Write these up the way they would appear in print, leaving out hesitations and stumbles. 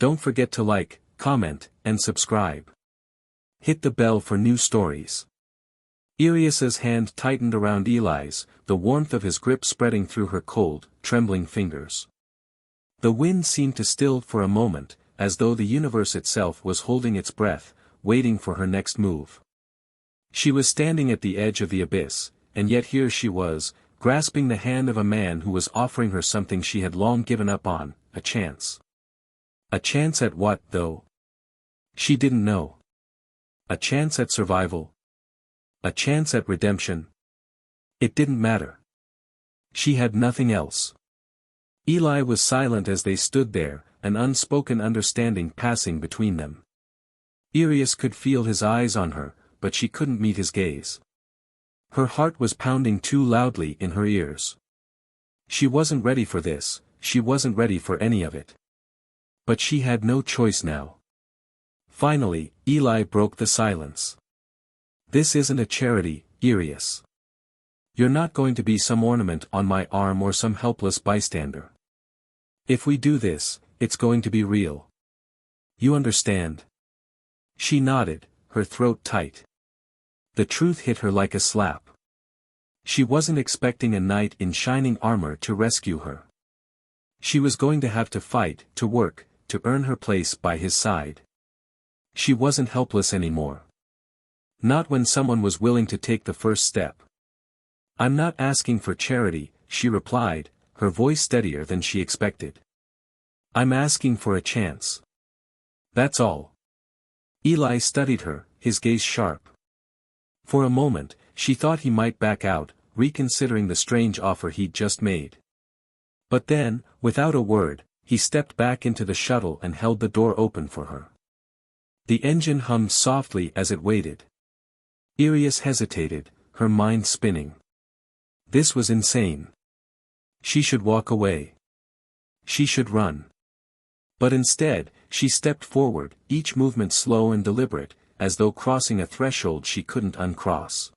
Don't forget to like, comment, and subscribe. Hit the bell for new stories. Irias's hand tightened around Eli's, the warmth of his grip spreading through her cold, trembling fingers. The wind seemed to still for a moment, as though the universe itself was holding its breath, waiting for her next move. She was standing at the edge of the abyss, and yet here she was, grasping the hand of a man who was offering her something she had long given up on, a chance. A chance at what, though? She didn't know. A chance at survival? A chance at redemption? It didn't matter. She had nothing else. Eli was silent as they stood there, an unspoken understanding passing between them. Irias could feel his eyes on her, but she couldn't meet his gaze. Her heart was pounding too loudly in her ears. She wasn't ready for this, she wasn't ready for any of it. But she had no choice now. Finally, Eli broke the silence. This isn't a charity, Irias. You're not going to be some ornament on my arm or some helpless bystander. If we do this, it's going to be real. You understand? She nodded, her throat tight. The truth hit her like a slap. She wasn't expecting a knight in shining armor to rescue her. She was going to have to fight, to work, to earn her place by his side. She wasn't helpless anymore. Not when someone was willing to take the first step. I'm not asking for charity, she replied, her voice steadier than she expected. I'm asking for a chance. That's all. Eli studied her, his gaze sharp. For a moment, she thought he might back out, reconsidering the strange offer he'd just made. But then, without a word, he stepped back into the shuttle and held the door open for her. The engine hummed softly as it waited. Irias hesitated, her mind spinning. This was insane. She should walk away. She should run. But instead, she stepped forward, each movement slow and deliberate, as though crossing a threshold she couldn't uncross.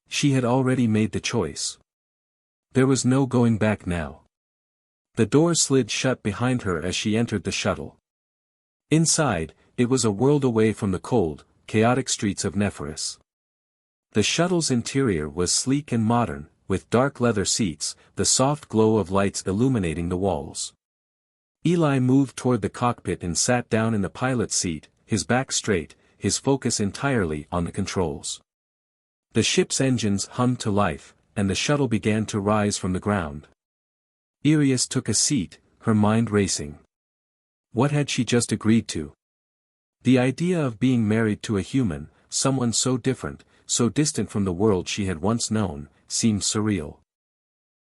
She had already made the choice. There was no going back now. The door slid shut behind her as she entered the shuttle. Inside, it was a world away from the cold, chaotic streets of Nephrys. The shuttle's interior was sleek and modern, with dark leather seats, the soft glow of lights illuminating the walls. Eli moved toward the cockpit and sat down in the pilot's seat, his back straight, his focus entirely on the controls. The ship's engines hummed to life, and the shuttle began to rise from the ground. Irias took a seat, her mind racing. What had she just agreed to? The idea of being married to a human, someone so different, so distant from the world she had once known, seemed surreal.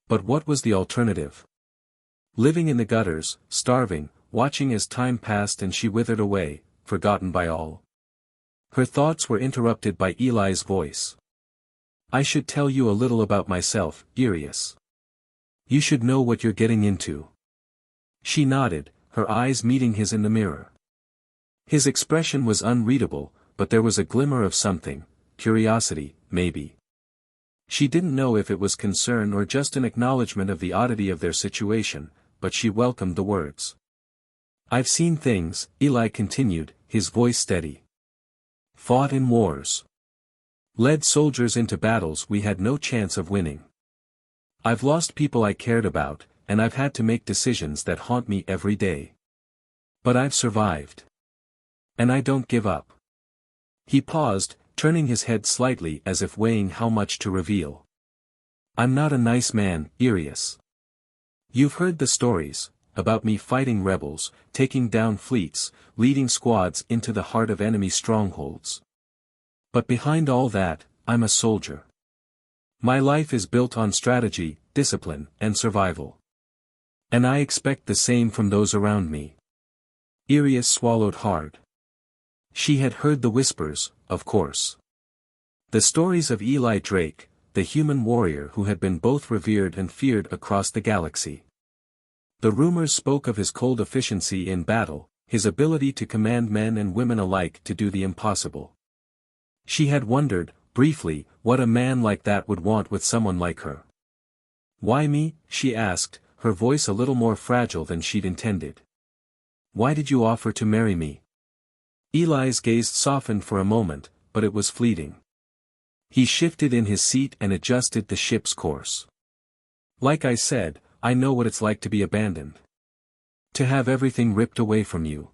But what was the alternative? Living in the gutters, starving, watching as time passed and she withered away, forgotten by all. Her thoughts were interrupted by Eli's voice. I should tell you a little about myself, Irias. You should know what you're getting into. She nodded, her eyes meeting his in the mirror. His expression was unreadable, but there was a glimmer of something, curiosity, maybe. She didn't know if it was concern or just an acknowledgement of the oddity of their situation, but she welcomed the words. I've seen things, Eli continued, his voice steady. Fought in wars. Led soldiers into battles we had no chance of winning. I've lost people I cared about, and I've had to make decisions that haunt me every day. But I've survived. And I don't give up. He paused, turning his head slightly as if weighing how much to reveal. I'm not a nice man, Irias. You've heard the stories, about me fighting rebels, taking down fleets, leading squads into the heart of enemy strongholds. But behind all that, I'm a soldier. My life is built on strategy, discipline, and survival. And I expect the same from those around me. Irias swallowed hard. She had heard the whispers, of course. The stories of Eli Drake, the human warrior who had been both revered and feared across the galaxy. The rumors spoke of his cold efficiency in battle, his ability to command men and women alike to do the impossible. She had wondered, briefly, what a man like that would want with someone like her. Why me? She asked, her voice a little more fragile than she'd intended. Why did you offer to marry me? Eli's gaze softened for a moment, but it was fleeting. He shifted in his seat and adjusted the ship's course. Like I said, I know what it's like to be abandoned. To have everything ripped away from you.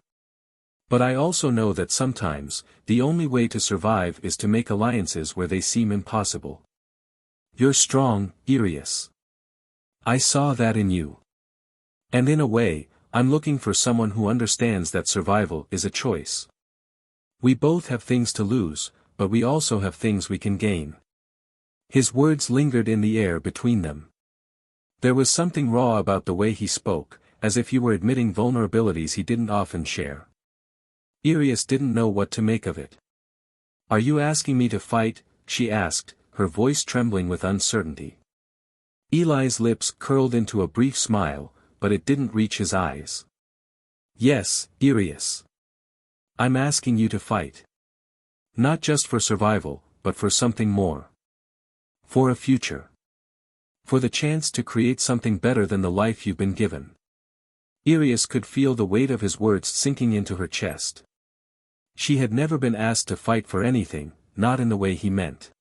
But I also know that sometimes, the only way to survive is to make alliances where they seem impossible. You're strong, Irius. I saw that in you. And in a way, I'm looking for someone who understands that survival is a choice. We both have things to lose, but we also have things we can gain. His words lingered in the air between them. There was something raw about the way he spoke, as if he were admitting vulnerabilities he didn't often share. Irius didn't know what to make of it. Are you asking me to fight? She asked, her voice trembling with uncertainty. Eli's lips curled into a brief smile, but it didn't reach his eyes. Yes, Irius. I'm asking you to fight. Not just for survival, but for something more. For a future. For the chance to create something better than the life you've been given. Irius could feel the weight of his words sinking into her chest. She had never been asked to fight for anything, not in the way he meant.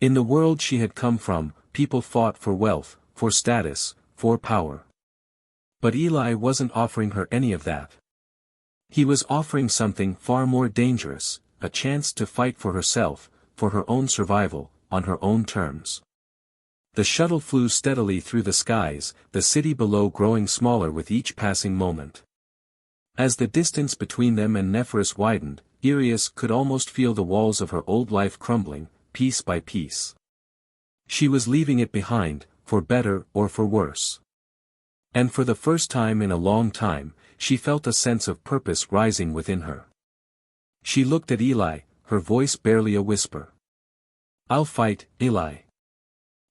In the world she had come from, people fought for wealth, for status, for power. But Eli wasn't offering her any of that. He was offering something far more dangerous, a chance to fight for herself, for her own survival, on her own terms. The shuttle flew steadily through the skies, the city below growing smaller with each passing moment. As the distance between them and Nephris widened, Irius could almost feel the walls of her old life crumbling, piece by piece. She was leaving it behind, for better or for worse. And for the first time in a long time, she felt a sense of purpose rising within her. She looked at Eli, her voice barely a whisper. I'll fight, Eli.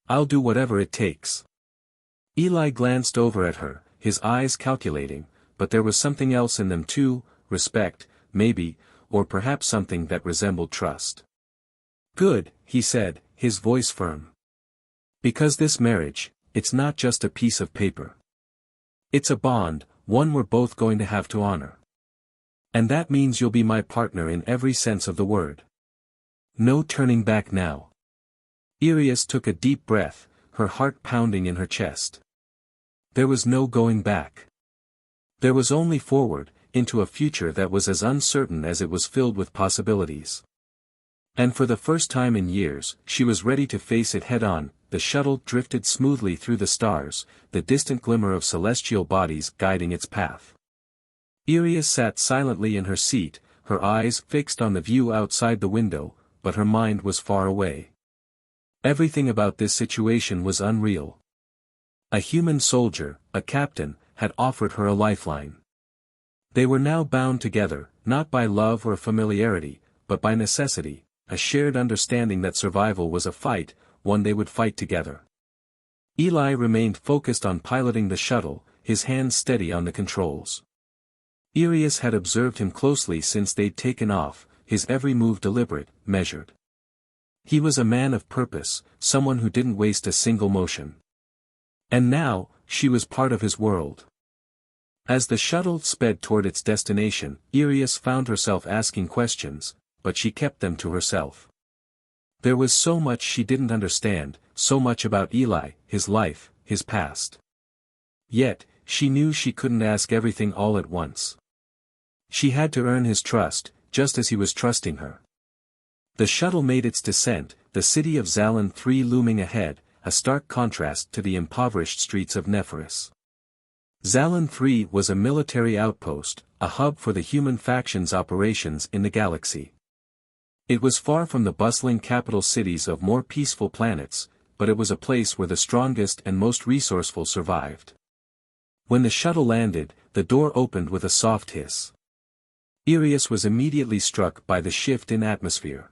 I'll do whatever it takes. Eli glanced over at her, his eyes calculating, but there was something else in them too, respect, maybe, or perhaps something that resembled trust. Good, he said, his voice firm. Because this marriage, it's not just a piece of paper. It's a bond, one we're both going to have to honor. And that means you'll be my partner in every sense of the word. No turning back now. Irius took a deep breath, her heart pounding in her chest. There was no going back. There was only forward, into a future that was as uncertain as it was filled with possibilities. And for the first time in years, she was ready to face it head-on. The shuttle drifted smoothly through the stars, the distant glimmer of celestial bodies guiding its path. Irius sat silently in her seat, her eyes fixed on the view outside the window, but her mind was far away. Everything about this situation was unreal. A human soldier, a captain, had offered her a lifeline. They were now bound together, not by love or familiarity, but by necessity, a shared understanding that survival was a fight, one they would fight together. Eli remained focused on piloting the shuttle, his hands steady on the controls. Irius had observed him closely since they'd taken off, his every move deliberate, measured. He was a man of purpose, someone who didn't waste a single motion. And now, she was part of his world. As the shuttle sped toward its destination, Irius found herself asking questions, but she kept them to herself. There was so much she didn't understand, so much about Eli, his life, his past. Yet, she knew she couldn't ask everything all at once. She had to earn his trust, just as he was trusting her. The shuttle made its descent, the city of Zalin 3 looming ahead, a stark contrast to the impoverished streets of Nephris. Zalin 3 was a military outpost, a hub for the human faction's operations in the galaxy. It was far from the bustling capital cities of more peaceful planets, but it was a place where the strongest and most resourceful survived. When the shuttle landed, the door opened with a soft hiss. Irius was immediately struck by the shift in atmosphere.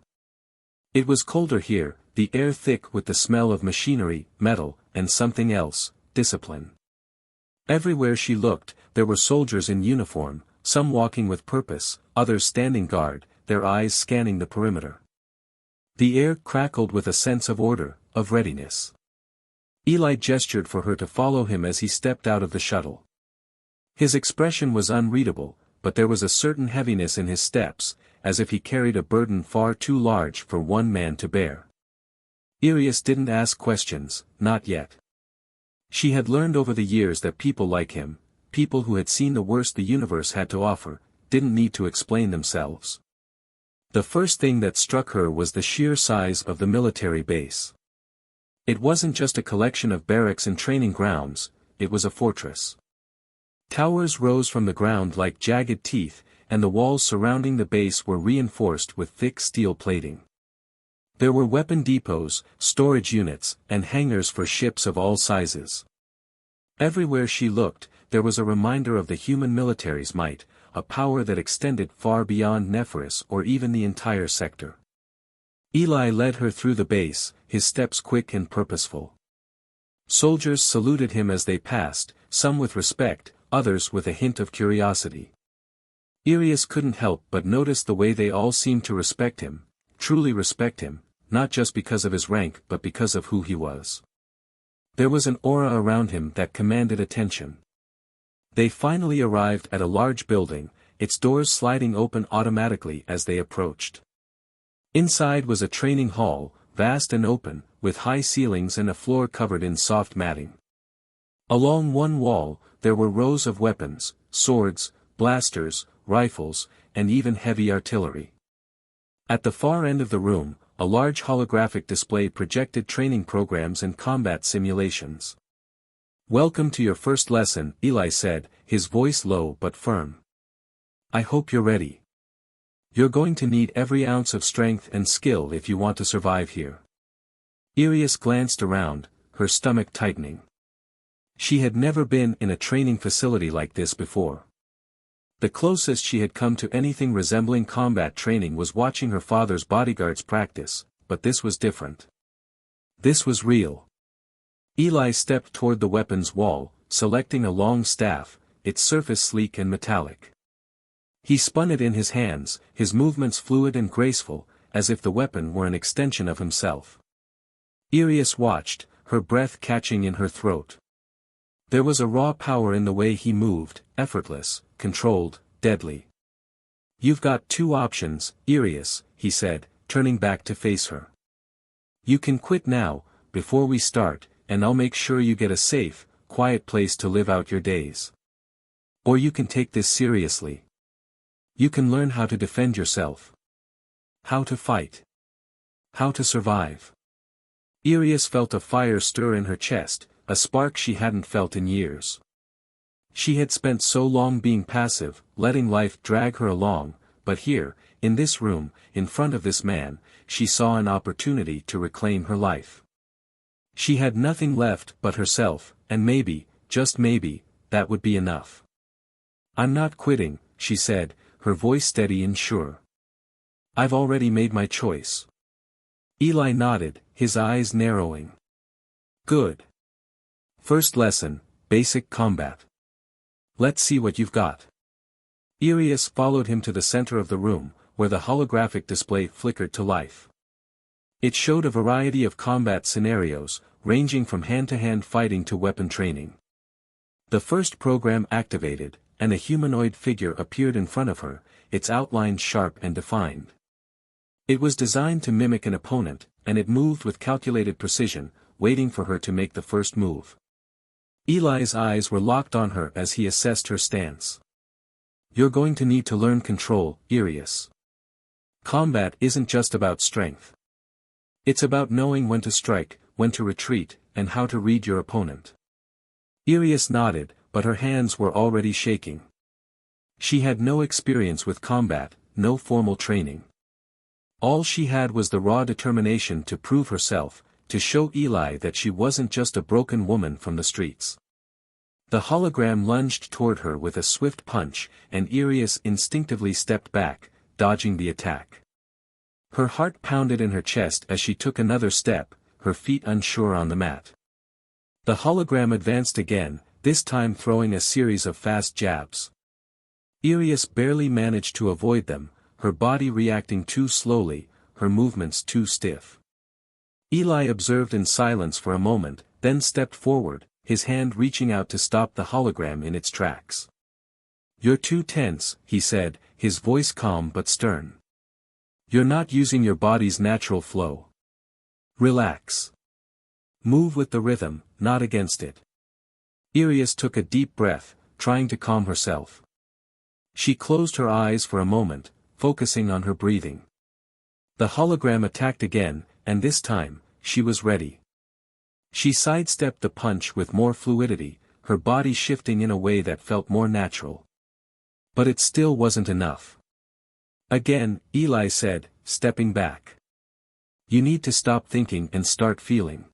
It was colder here, the air thick with the smell of machinery, metal, and something else, discipline. Everywhere she looked, there were soldiers in uniform, some walking with purpose, others standing guard, their eyes scanning the perimeter. The air crackled with a sense of order, of readiness. Eli gestured for her to follow him as he stepped out of the shuttle. His expression was unreadable, but there was a certain heaviness in his steps, as if he carried a burden far too large for one man to bear. Irius didn't ask questions, not yet. She had learned over the years that people like him, people who had seen the worst the universe had to offer, didn't need to explain themselves. The first thing that struck her was the sheer size of the military base. It wasn't just a collection of barracks and training grounds, it was a fortress. Towers rose from the ground like jagged teeth, and the walls surrounding the base were reinforced with thick steel plating. There were weapon depots, storage units, and hangars for ships of all sizes. Everywhere she looked, there was a reminder of the human military's might, a power that extended far beyond Nephris or even the entire sector. Eli led her through the base, his steps quick and purposeful. Soldiers saluted him as they passed, some with respect, others with a hint of curiosity. Irius couldn't help but notice the way they all seemed to respect him, truly respect him, not just because of his rank but because of who he was. There was an aura around him that commanded attention. They finally arrived at a large building, its doors sliding open automatically as they approached. Inside was a training hall, vast and open, with high ceilings and a floor covered in soft matting. Along one wall, there were rows of weapons, swords, blasters, rifles, and even heavy artillery. At the far end of the room, a large holographic display projected training programs and combat simulations. "Welcome to your first lesson," Eli said, his voice low but firm. "I hope you're ready. You're going to need every ounce of strength and skill if you want to survive here." Irius glanced around, her stomach tightening. She had never been in a training facility like this before. The closest she had come to anything resembling combat training was watching her father's bodyguards practice, but this was different. This was real. Eli stepped toward the weapons wall, selecting a long staff, its surface sleek and metallic. He spun it in his hands, his movements fluid and graceful, as if the weapon were an extension of himself. Irius watched, her breath catching in her throat. There was a raw power in the way he moved, effortless, controlled, deadly. "You've got two options, Irius," he said, turning back to face her. "You can quit now, before we start, and I'll make sure you get a safe, quiet place to live out your days. Or you can take this seriously. You can learn how to defend yourself. How to fight. How to survive." Irius felt a fire stir in her chest, a spark she hadn't felt in years. She had spent so long being passive, letting life drag her along, but here, in this room, in front of this man, she saw an opportunity to reclaim her life. She had nothing left but herself, and maybe, just maybe, that would be enough. "I'm not quitting," she said, her voice steady and sure. "I've already made my choice." Eli nodded, his eyes narrowing. "Good. First lesson, basic combat. Let's see what you've got." Irius followed him to the center of the room, where the holographic display flickered to life. It showed a variety of combat scenarios, ranging from hand-to-hand fighting to weapon training. The first program activated, and a humanoid figure appeared in front of her, its outlines sharp and defined. It was designed to mimic an opponent, and it moved with calculated precision, waiting for her to make the first move. Eli's eyes were locked on her as he assessed her stance. "You're going to need to learn control, Irius. Combat isn't just about strength. It's about knowing when to strike, when to retreat, and how to read your opponent." Irius nodded, but her hands were already shaking. She had no experience with combat, no formal training. All she had was the raw determination to prove herself, to show Eli that she wasn't just a broken woman from the streets. The hologram lunged toward her with a swift punch, and Irius instinctively stepped back, dodging the attack. Her heart pounded in her chest as she took another step, her feet unsure on the mat. The hologram advanced again, this time throwing a series of fast jabs. Irius barely managed to avoid them, her body reacting too slowly, her movements too stiff. Eli observed in silence for a moment, then stepped forward, his hand reaching out to stop the hologram in its tracks. You're too tense, he said, his voice calm but stern. You're not using your body's natural flow. Relax. Move with the rhythm, not against it. Irius took a deep breath, trying to calm herself. She closed her eyes for a moment, focusing on her breathing. The hologram attacked again, and this time, she was ready. She sidestepped the punch with more fluidity, her body shifting in a way that felt more natural. But it still wasn't enough. Again, Eli said, stepping back. You need to stop thinking and start feeling.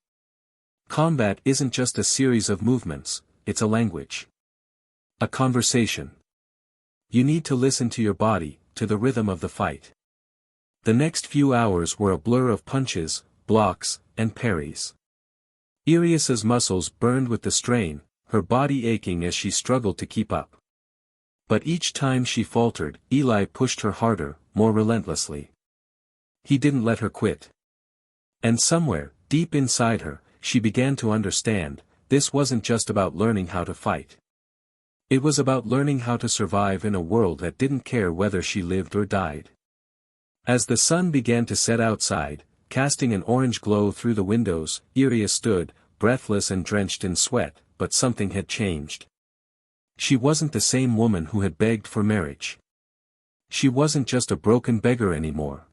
Combat isn't just a series of movements, it's a language. A conversation. You need to listen to your body, to the rhythm of the fight. The next few hours were a blur of punches, blocks, and parries. Irius's muscles burned with the strain, her body aching as she struggled to keep up. But each time she faltered, Eli pushed her harder, more relentlessly. He didn't let her quit. And somewhere, deep inside her, she began to understand, this wasn't just about learning how to fight. It was about learning how to survive in a world that didn't care whether she lived or died. As the sun began to set outside, casting an orange glow through the windows, Irius stood, breathless and drenched in sweat, but something had changed. She wasn't the same woman who had begged for marriage. She wasn't just a broken beggar anymore.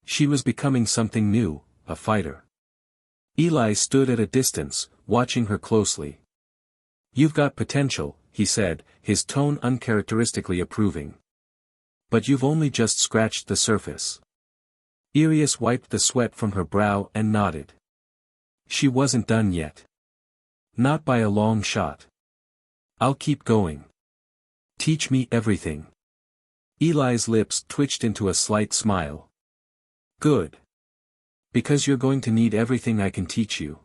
She was becoming something new, a fighter. Eli stood at a distance, watching her closely. You've got potential, he said, his tone uncharacteristically approving. But you've only just scratched the surface. Irius wiped the sweat from her brow and nodded. She wasn't done yet. Not by a long shot. I'll keep going. Teach me everything. Eli's lips twitched into a slight smile. Good. Because you're going to need everything I can teach you.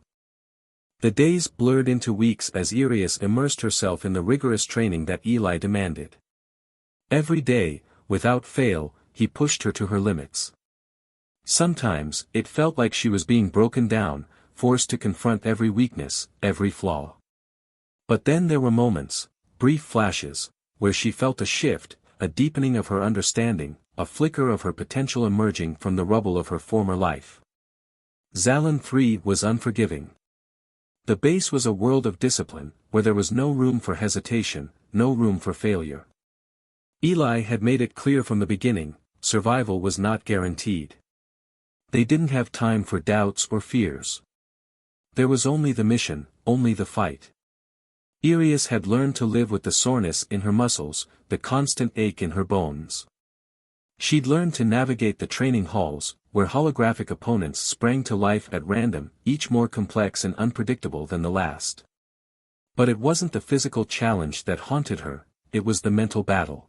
The days blurred into weeks as Irius immersed herself in the rigorous training that Eli demanded. Every day, without fail, he pushed her to her limits. Sometimes, it felt like she was being broken down, forced to confront every weakness, every flaw. But then there were moments, brief flashes, where she felt a shift, a deepening of her understanding, a flicker of her potential emerging from the rubble of her former life. Xalan 3 was unforgiving. The base was a world of discipline, where there was no room for hesitation, no room for failure. Eli had made it clear from the beginning, survival was not guaranteed. They didn't have time for doubts or fears. There was only the mission, only the fight. Irius had learned to live with the soreness in her muscles, the constant ache in her bones. She'd learned to navigate the training halls, where holographic opponents sprang to life at random, each more complex and unpredictable than the last. But it wasn't the physical challenge that haunted her, it was the mental battle.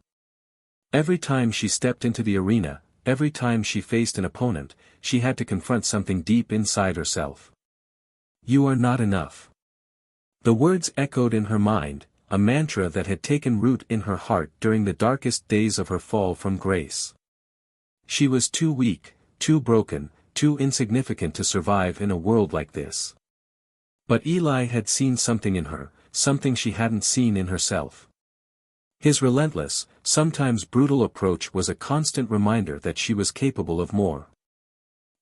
Every time she stepped into the arena, every time she faced an opponent, she had to confront something deep inside herself. You are not enough. The words echoed in her mind, a mantra that had taken root in her heart during the darkest days of her fall from grace. She was too weak, too broken, too insignificant to survive in a world like this. But Eli had seen something in her, something she hadn't seen in herself. His relentless, sometimes brutal approach was a constant reminder that she was capable of more.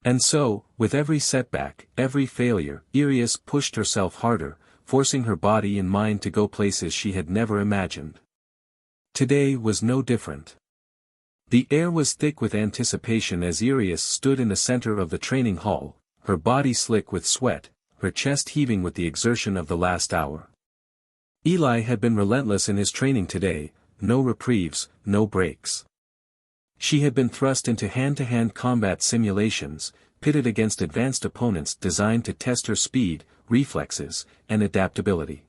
And so, with every setback, every failure, Irius pushed herself harder, forcing her body and mind to go places she had never imagined. Today was no different. The air was thick with anticipation as Irius stood in the center of the training hall, her body slick with sweat, her chest heaving with the exertion of the last hour. Eli had been relentless in his training today, no reprieves, no breaks. She had been thrust into hand-to-hand combat simulations, pitted against advanced opponents designed to test her speed, reflexes, and adaptability.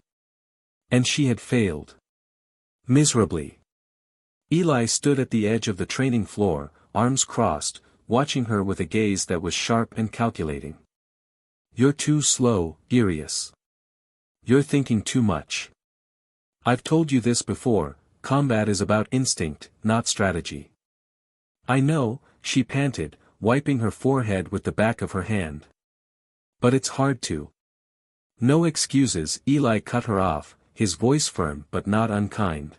And she had failed. Miserably. Eli stood at the edge of the training floor, arms crossed, watching her with a gaze that was sharp and calculating. You're too slow, Irius. You're thinking too much. I've told you this before, combat is about instinct, not strategy. I know, she panted, wiping her forehead with the back of her hand. But it's hard to. No excuses, Eli cut her off, his voice firm but not unkind.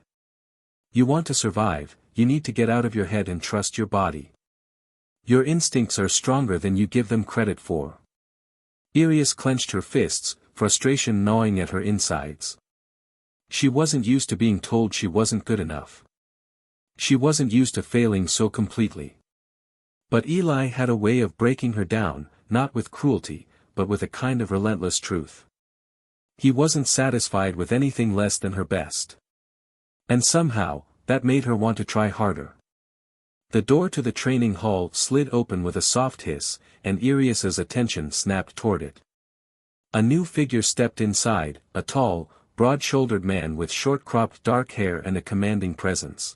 You want to survive, you need to get out of your head and trust your body. Your instincts are stronger than you give them credit for. Irius clenched her fists, frustration gnawing at her insides. She wasn't used to being told she wasn't good enough. She wasn't used to failing so completely. But Eli had a way of breaking her down, not with cruelty, but with a kind of relentless truth. He wasn't satisfied with anything less than her best. And somehow, that made her want to try harder. The door to the training hall slid open with a soft hiss, and Irius's attention snapped toward it. A new figure stepped inside, a tall, broad-shouldered man with short-cropped dark hair and a commanding presence.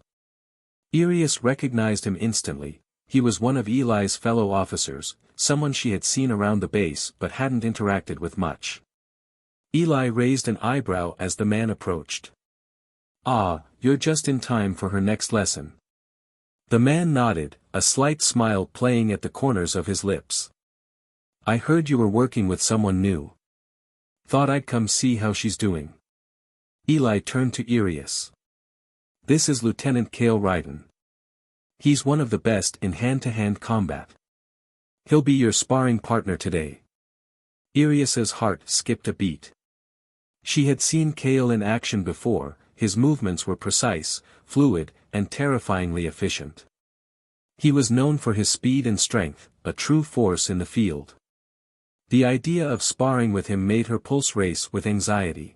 Irius recognized him instantly. He was one of Eli's fellow officers, someone she had seen around the base but hadn't interacted with much. Eli raised an eyebrow as the man approached. "Ah, you're just in time for her next lesson." The man nodded, a slight smile playing at the corners of his lips. "I heard you were working with someone new. Thought I'd come see how she's doing." Eli turned to Irius. "This is Lieutenant Cale Ryden. He's one of the best in hand-to-hand combat. He'll be your sparring partner today." Irius's heart skipped a beat. She had seen Cale in action before. His movements were precise, fluid, and terrifyingly efficient. He was known for his speed and strength, a true force in the field. The idea of sparring with him made her pulse race with anxiety.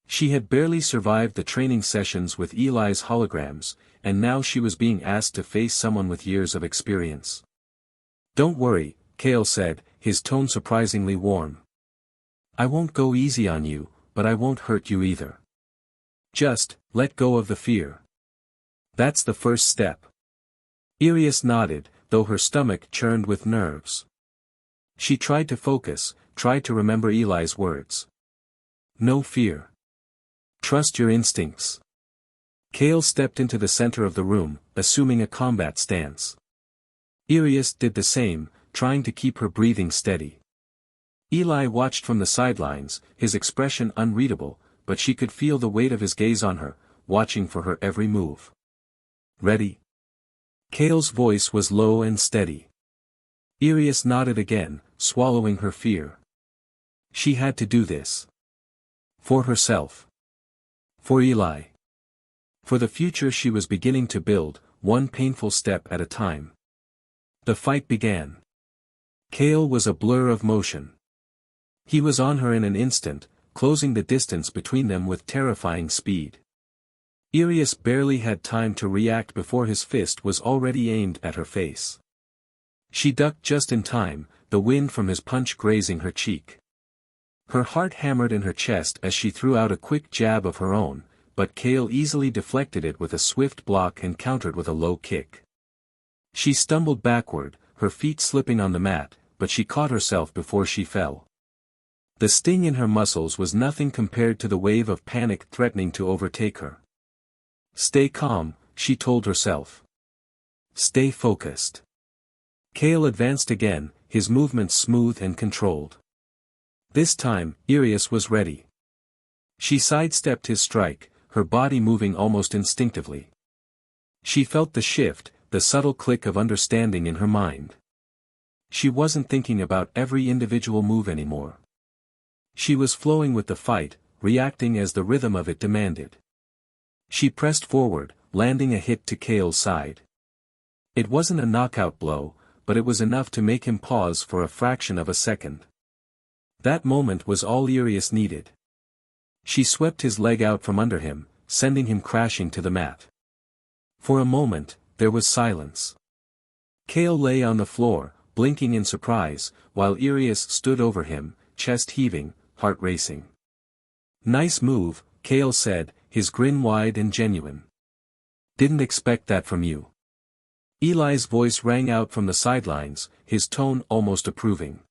She had barely survived the training sessions with Eli's holograms, and now she was being asked to face someone with years of experience. "Don't worry," Cale said, his tone surprisingly warm. "I won't go easy on you, but I won't hurt you either. Just, let go of the fear. That's the first step." Irius nodded, though her stomach churned with nerves. She tried to focus, tried to remember Eli's words. "No fear. Trust your instincts." Cale stepped into the center of the room, assuming a combat stance. Irius did the same, trying to keep her breathing steady. Eli watched from the sidelines, his expression unreadable, but she could feel the weight of his gaze on her, watching for her every move. "Ready?" Cale's voice was low and steady. Irius nodded again, swallowing her fear. She had to do this. For herself. For Eli. For the future she was beginning to build, one painful step at a time. The fight began. Cale was a blur of motion. He was on her in an instant, closing the distance between them with terrifying speed. Irius barely had time to react before his fist was already aimed at her face. She ducked just in time, the wind from his punch grazing her cheek. Her heart hammered in her chest as she threw out a quick jab of her own, but Cale easily deflected it with a swift block and countered with a low kick. She stumbled backward, her feet slipping on the mat, but she caught herself before she fell. The sting in her muscles was nothing compared to the wave of panic threatening to overtake her. "Stay calm," she told herself. "Stay focused." Cale advanced again, his movements smooth and controlled. This time, Irius was ready. She sidestepped his strike, her body moving almost instinctively. She felt the shift, the subtle click of understanding in her mind. She wasn't thinking about every individual move anymore. She was flowing with the fight, reacting as the rhythm of it demanded. She pressed forward, landing a hit to Cale's side. It wasn't a knockout blow, but it was enough to make him pause for a fraction of a second. That moment was all Irius needed. She swept his leg out from under him, sending him crashing to the mat. For a moment, there was silence. Cale lay on the floor, blinking in surprise, while Irius stood over him, chest heaving, heart racing. "Nice move," Cale said, his grin wide and genuine. "Didn't expect that from you." Eli's voice rang out from the sidelines, his tone almost approving.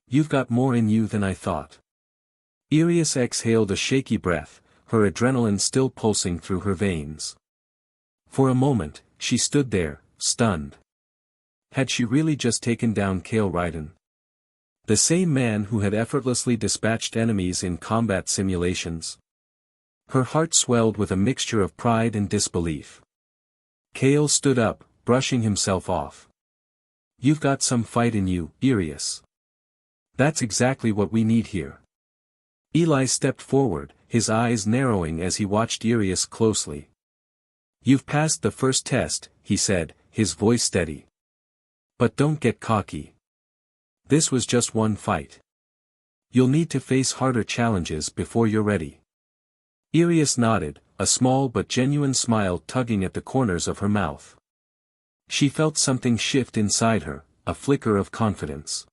"You've got more in you than I thought." Irius exhaled a shaky breath, her adrenaline still pulsing through her veins. For a moment, she stood there, stunned. Had she really just taken down Cale Ryden? The same man who had effortlessly dispatched enemies in combat simulations? Her heart swelled with a mixture of pride and disbelief. Kale stood up, brushing himself off. You've got some fight in you, Irius. That's exactly what we need here. Eli stepped forward, his eyes narrowing as he watched Irius closely. You've passed the first test, he said, his voice steady. But don't get cocky. This was just one fight. You'll need to face harder challenges before you're ready. Irius nodded, a small but genuine smile tugging at the corners of her mouth. She felt something shift inside her, a flicker of confidence.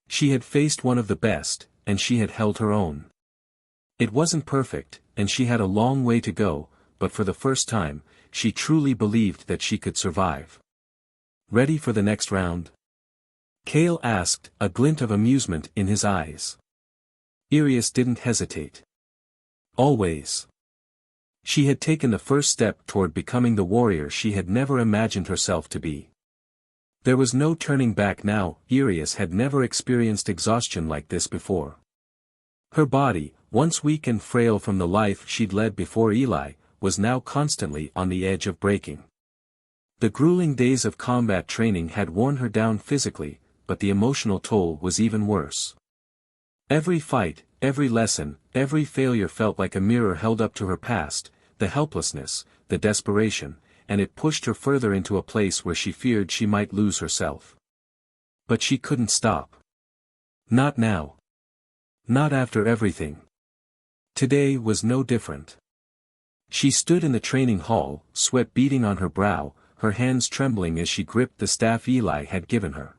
She had faced one of the best, and she had held her own. It wasn't perfect, and she had a long way to go, but for the first time, she truly believed that she could survive. Ready for the next round? Kale asked, a glint of amusement in his eyes. Irius didn't hesitate. Always. She had taken the first step toward becoming the warrior she had never imagined herself to be. There was no turning back now. Irius had never experienced exhaustion like this before. Her body, once weak and frail from the life she'd led before Eli, was now constantly on the edge of breaking. The grueling days of combat training had worn her down physically, but the emotional toll was even worse. Every fight, every lesson, every failure felt like a mirror held up to her past, the helplessness, the desperation, and it pushed her further into a place where she feared she might lose herself. But she couldn't stop. Not now. Not after everything. Today was no different. She stood in the training hall, sweat beading on her brow, her hands trembling as she gripped the staff Eli had given her.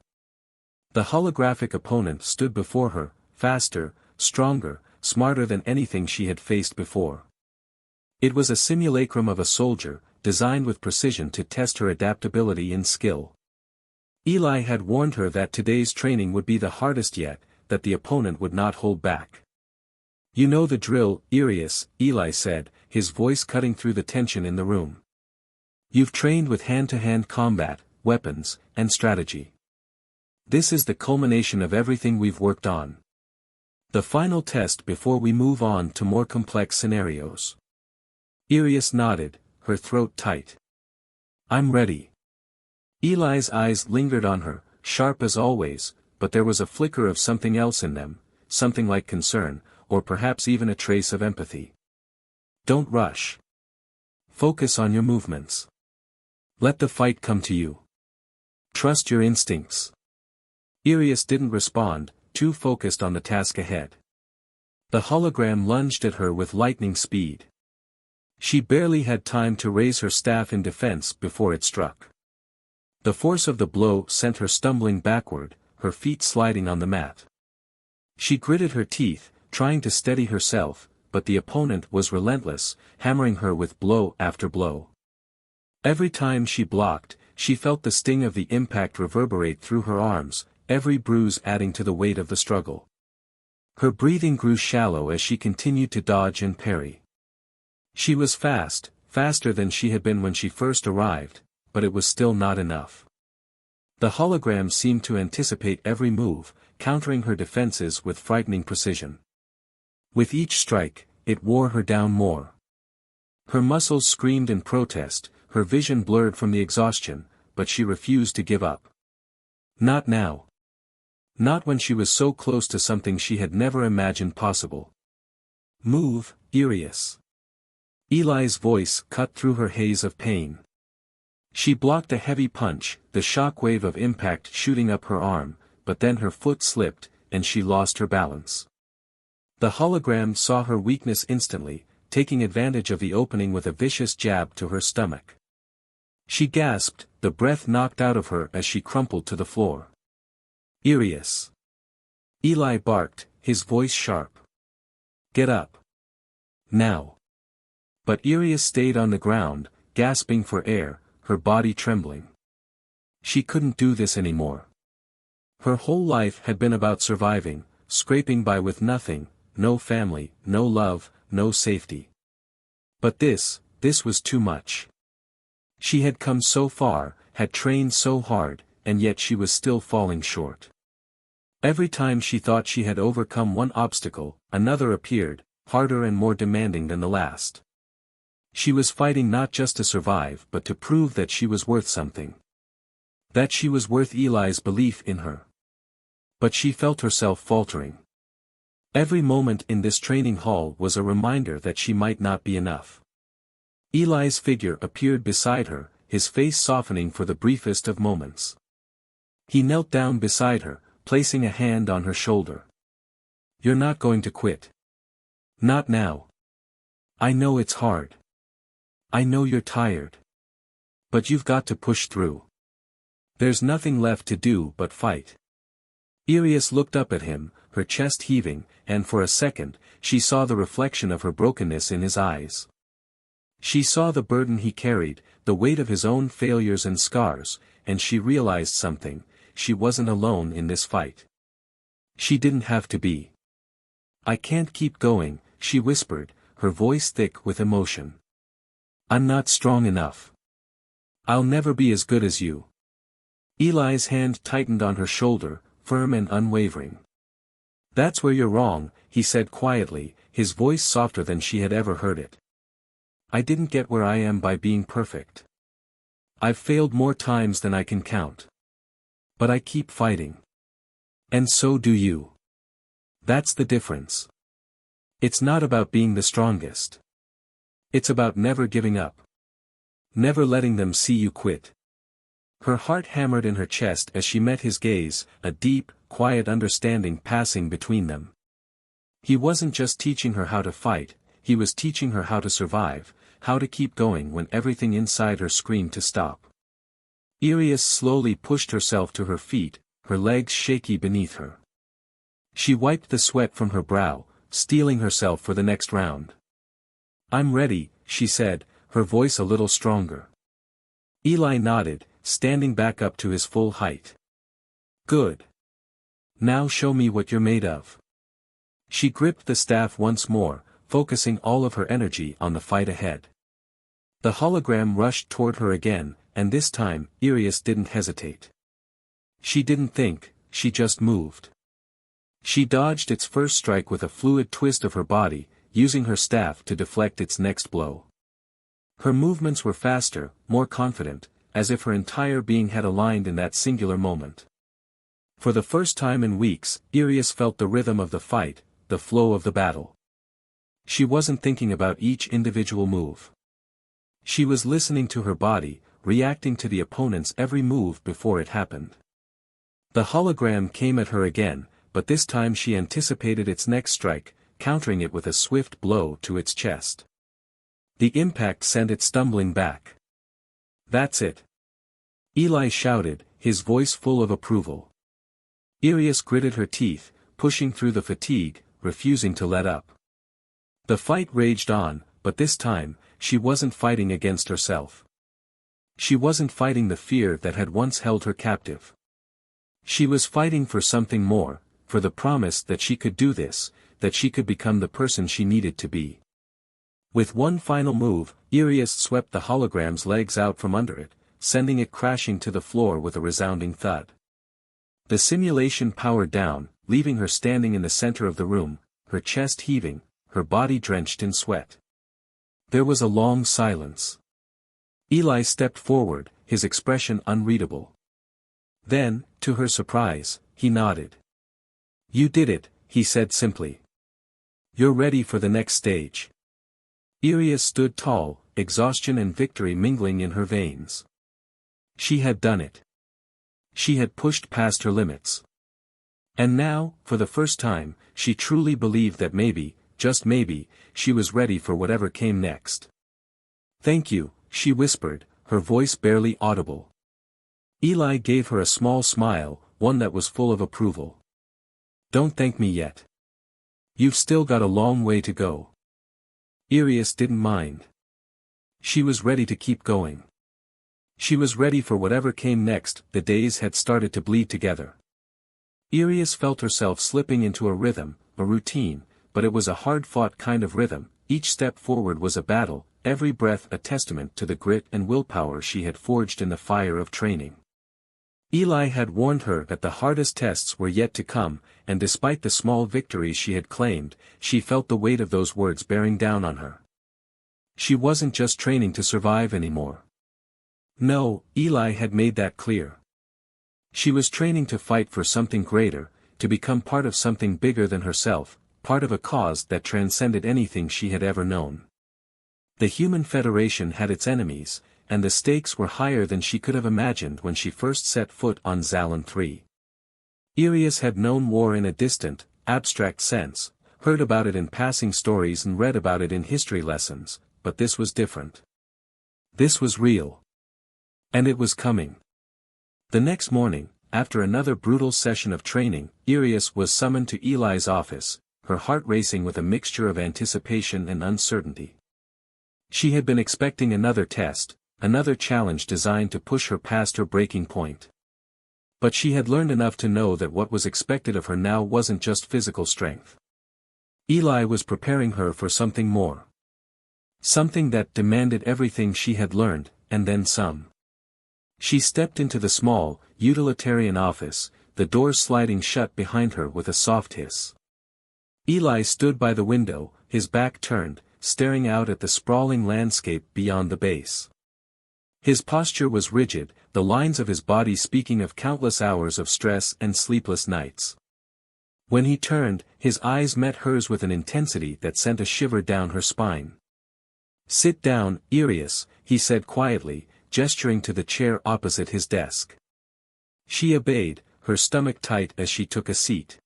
The holographic opponent stood before her, faster, stronger, smarter than anything she had faced before. It was a simulacrum of a soldier, designed with precision to test her adaptability and skill. Eli had warned her that today's training would be the hardest yet, that the opponent would not hold back. You know the drill, Irius, Eli said, his voice cutting through the tension in the room. You've trained with hand-to-hand combat, weapons, and strategy. This is the culmination of everything we've worked on. The final test before we move on to more complex scenarios. Irius nodded, her throat tight. I'm ready. Eli's eyes lingered on her, sharp as always, but there was a flicker of something else in them, something like concern, or perhaps even a trace of empathy. Don't rush. Focus on your movements. Let the fight come to you. Trust your instincts. Irius didn't respond, too focused on the task ahead. The hologram lunged at her with lightning speed. She barely had time to raise her staff in defense before it struck. The force of the blow sent her stumbling backward, her feet sliding on the mat. She gritted her teeth, trying to steady herself, but the opponent was relentless, hammering her with blow after blow. Every time she blocked, she felt the sting of the impact reverberate through her arms, every bruise adding to the weight of the struggle. Her breathing grew shallow as she continued to dodge and parry. She was fast, faster than she had been when she first arrived, but it was still not enough. The hologram seemed to anticipate every move, countering her defenses with frightening precision. With each strike, it wore her down more. Her muscles screamed in protest, her vision blurred from the exhaustion, but she refused to give up. Not now. Not when she was so close to something she had never imagined possible. Move, Irius. Eli's voice cut through her haze of pain. She blocked a heavy punch, the shockwave of impact shooting up her arm, but then her foot slipped, and she lost her balance. The hologram saw her weakness instantly, taking advantage of the opening with a vicious jab to her stomach. She gasped, the breath knocked out of her as she crumpled to the floor. Irius. Eli barked, his voice sharp. Get up. Now. But Irius stayed on the ground, gasping for air, her body trembling. She couldn't do this anymore. Her whole life had been about surviving, scraping by with nothing, no family, no love, no safety. But this was too much. She had come so far, had trained so hard, and yet she was still falling short. Every time she thought she had overcome one obstacle, another appeared, harder and more demanding than the last. She was fighting not just to survive but to prove that she was worth something. That she was worth Eli's belief in her. But she felt herself faltering. Every moment in this training hall was a reminder that she might not be enough. Eli's figure appeared beside her, his face softening for the briefest of moments. He knelt down beside her, placing a hand on her shoulder. "You're not going to quit. Not now. I know it's hard. I know you're tired. But you've got to push through. There's nothing left to do but fight." Irius looked up at him, her chest heaving, and for a second, she saw the reflection of her brokenness in his eyes. She saw the burden he carried, the weight of his own failures and scars, and she realized something: she wasn't alone in this fight. She didn't have to be. "I can't keep going," she whispered, her voice thick with emotion. "I'm not strong enough. I'll never be as good as you." Eli's hand tightened on her shoulder, firm and unwavering. "That's where you're wrong," he said quietly, his voice softer than she had ever heard it. "I didn't get where I am by being perfect. I've failed more times than I can count. But I keep fighting. And so do you. That's the difference. It's not about being the strongest. It's about never giving up. Never letting them see you quit." Her heart hammered in her chest as she met his gaze, a deep, quiet understanding passing between them. He wasn't just teaching her how to fight, he was teaching her how to survive, how to keep going when everything inside her screamed to stop. Irius slowly pushed herself to her feet, her legs shaky beneath her. She wiped the sweat from her brow, steeling herself for the next round. "I'm ready," she said, her voice a little stronger. Eli nodded, standing back up to his full height. "Good. Now show me what you're made of." She gripped the staff once more, focusing all of her energy on the fight ahead. The hologram rushed toward her again, and this time, Irius didn't hesitate. She didn't think, she just moved. She dodged its first strike with a fluid twist of her body, using her staff to deflect its next blow. Her movements were faster, more confident, as if her entire being had aligned in that singular moment. For the first time in weeks, Irius felt the rhythm of the fight, the flow of the battle. She wasn't thinking about each individual move. She was listening to her body, reacting to the opponent's every move before it happened. The hologram came at her again, but this time she anticipated its next strike, countering it with a swift blow to its chest. The impact sent it stumbling back. "That's it!" Eli shouted, his voice full of approval. Irius gritted her teeth, pushing through the fatigue, refusing to let up. The fight raged on, but this time, she wasn't fighting against herself. She wasn't fighting the fear that had once held her captive. She was fighting for something more, for the promise that she could do this, that she could become the person she needed to be. With one final move, Irius swept the hologram's legs out from under it, sending it crashing to the floor with a resounding thud. The simulation powered down, leaving her standing in the center of the room, her chest heaving, her body drenched in sweat. There was a long silence. Eli stepped forward, his expression unreadable. Then, to her surprise, he nodded. "You did it," he said simply. "You're ready for the next stage." Irius stood tall, exhaustion and victory mingling in her veins. She had done it. She had pushed past her limits. And now, for the first time, she truly believed that maybe, just maybe, she was ready for whatever came next. "Thank you," she whispered, her voice barely audible. Eli gave her a small smile, one that was full of approval. "Don't thank me yet. You've still got a long way to go." Irius didn't mind. She was ready to keep going. She was ready for whatever came next. The days had started to bleed together. Irius felt herself slipping into a rhythm, a routine, but it was a hard-fought kind of rhythm. Each step forward was a battle, every breath a testament to the grit and willpower she had forged in the fire of training. Eli had warned her that the hardest tests were yet to come, and despite the small victories she had claimed, she felt the weight of those words bearing down on her. She wasn't just training to survive anymore. No, Eli had made that clear. She was training to fight for something greater, to become part of something bigger than herself, part of a cause that transcended anything she had ever known. The Human Federation had its enemies, and the stakes were higher than she could have imagined when she first set foot on Xalan 3. Irius had known war in a distant, abstract sense, heard about it in passing stories and read about it in history lessons, but this was different. This was real. And it was coming. The next morning, after another brutal session of training, Irius was summoned to Eli's office, her heart racing with a mixture of anticipation and uncertainty. She had been expecting another test, another challenge designed to push her past her breaking point. But she had learned enough to know that what was expected of her now wasn't just physical strength. Eli was preparing her for something more. Something that demanded everything she had learned, and then some. She stepped into the small, utilitarian office, the doors sliding shut behind her with a soft hiss. Eli stood by the window, his back turned, staring out at the sprawling landscape beyond the base. His posture was rigid, the lines of his body speaking of countless hours of stress and sleepless nights. When he turned, his eyes met hers with an intensity that sent a shiver down her spine. "Sit down, Irius," he said quietly, gesturing to the chair opposite his desk. She obeyed, her stomach tight as she took a seat.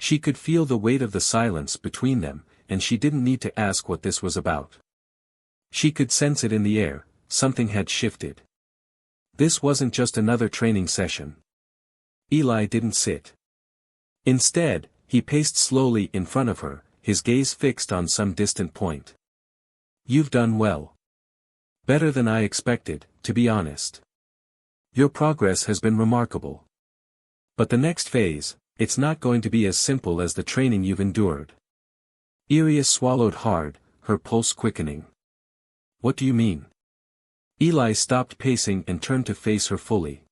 She could feel the weight of the silence between them, and she didn't need to ask what this was about. She could sense it in the air, something had shifted. This wasn't just another training session. Eli didn't sit. Instead, he paced slowly in front of her, his gaze fixed on some distant point. "You've done well. Better than I expected, to be honest. Your progress has been remarkable. But the next phase, it's not going to be as simple as the training you've endured." Irius swallowed hard, her pulse quickening. "What do you mean?" Eli stopped pacing and turned to face her fully.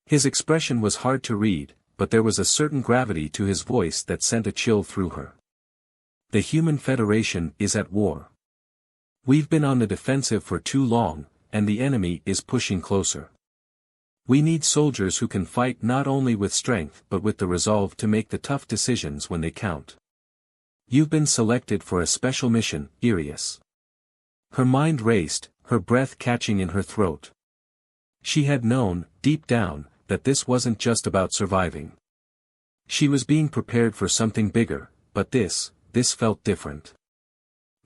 His expression was hard to read, but there was a certain gravity to his voice that sent a chill through her. "The Human Federation is at war. We've been on the defensive for too long, and the enemy is pushing closer. We need soldiers who can fight not only with strength but with the resolve to make the tough decisions when they count. You've been selected for a special mission, Irius." Her mind raced, her breath catching in her throat. She had known, deep down, that this wasn't just about surviving. She was being prepared for something bigger, but this felt different.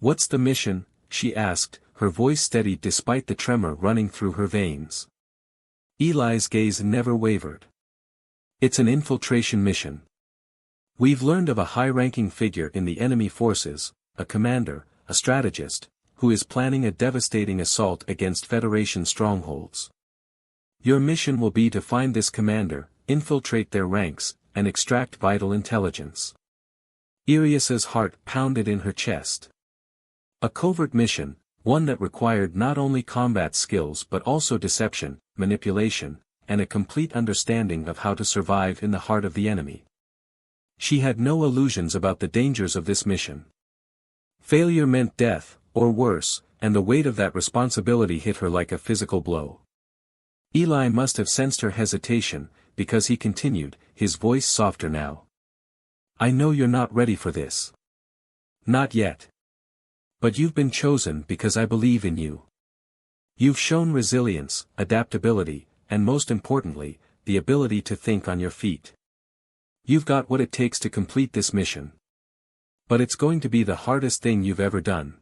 "What's the mission?" she asked, her voice steady despite the tremor running through her veins. Eli's gaze never wavered. "It's an infiltration mission. We've learned of a high-ranking figure in the enemy forces, a commander, a strategist, who is planning a devastating assault against Federation strongholds. Your mission will be to find this commander, infiltrate their ranks, and extract vital intelligence." Irius's heart pounded in her chest. A covert mission, one that required not only combat skills but also deception, manipulation, and a complete understanding of how to survive in the heart of the enemy. She had no illusions about the dangers of this mission. Failure meant death, or worse, and the weight of that responsibility hit her like a physical blow. Eli must have sensed her hesitation, because he continued, his voice softer now. "I know you're not ready for this. Not yet. But you've been chosen because I believe in you. You've shown resilience, adaptability, and most importantly, the ability to think on your feet. You've got what it takes to complete this mission. But it's going to be the hardest thing you've ever done."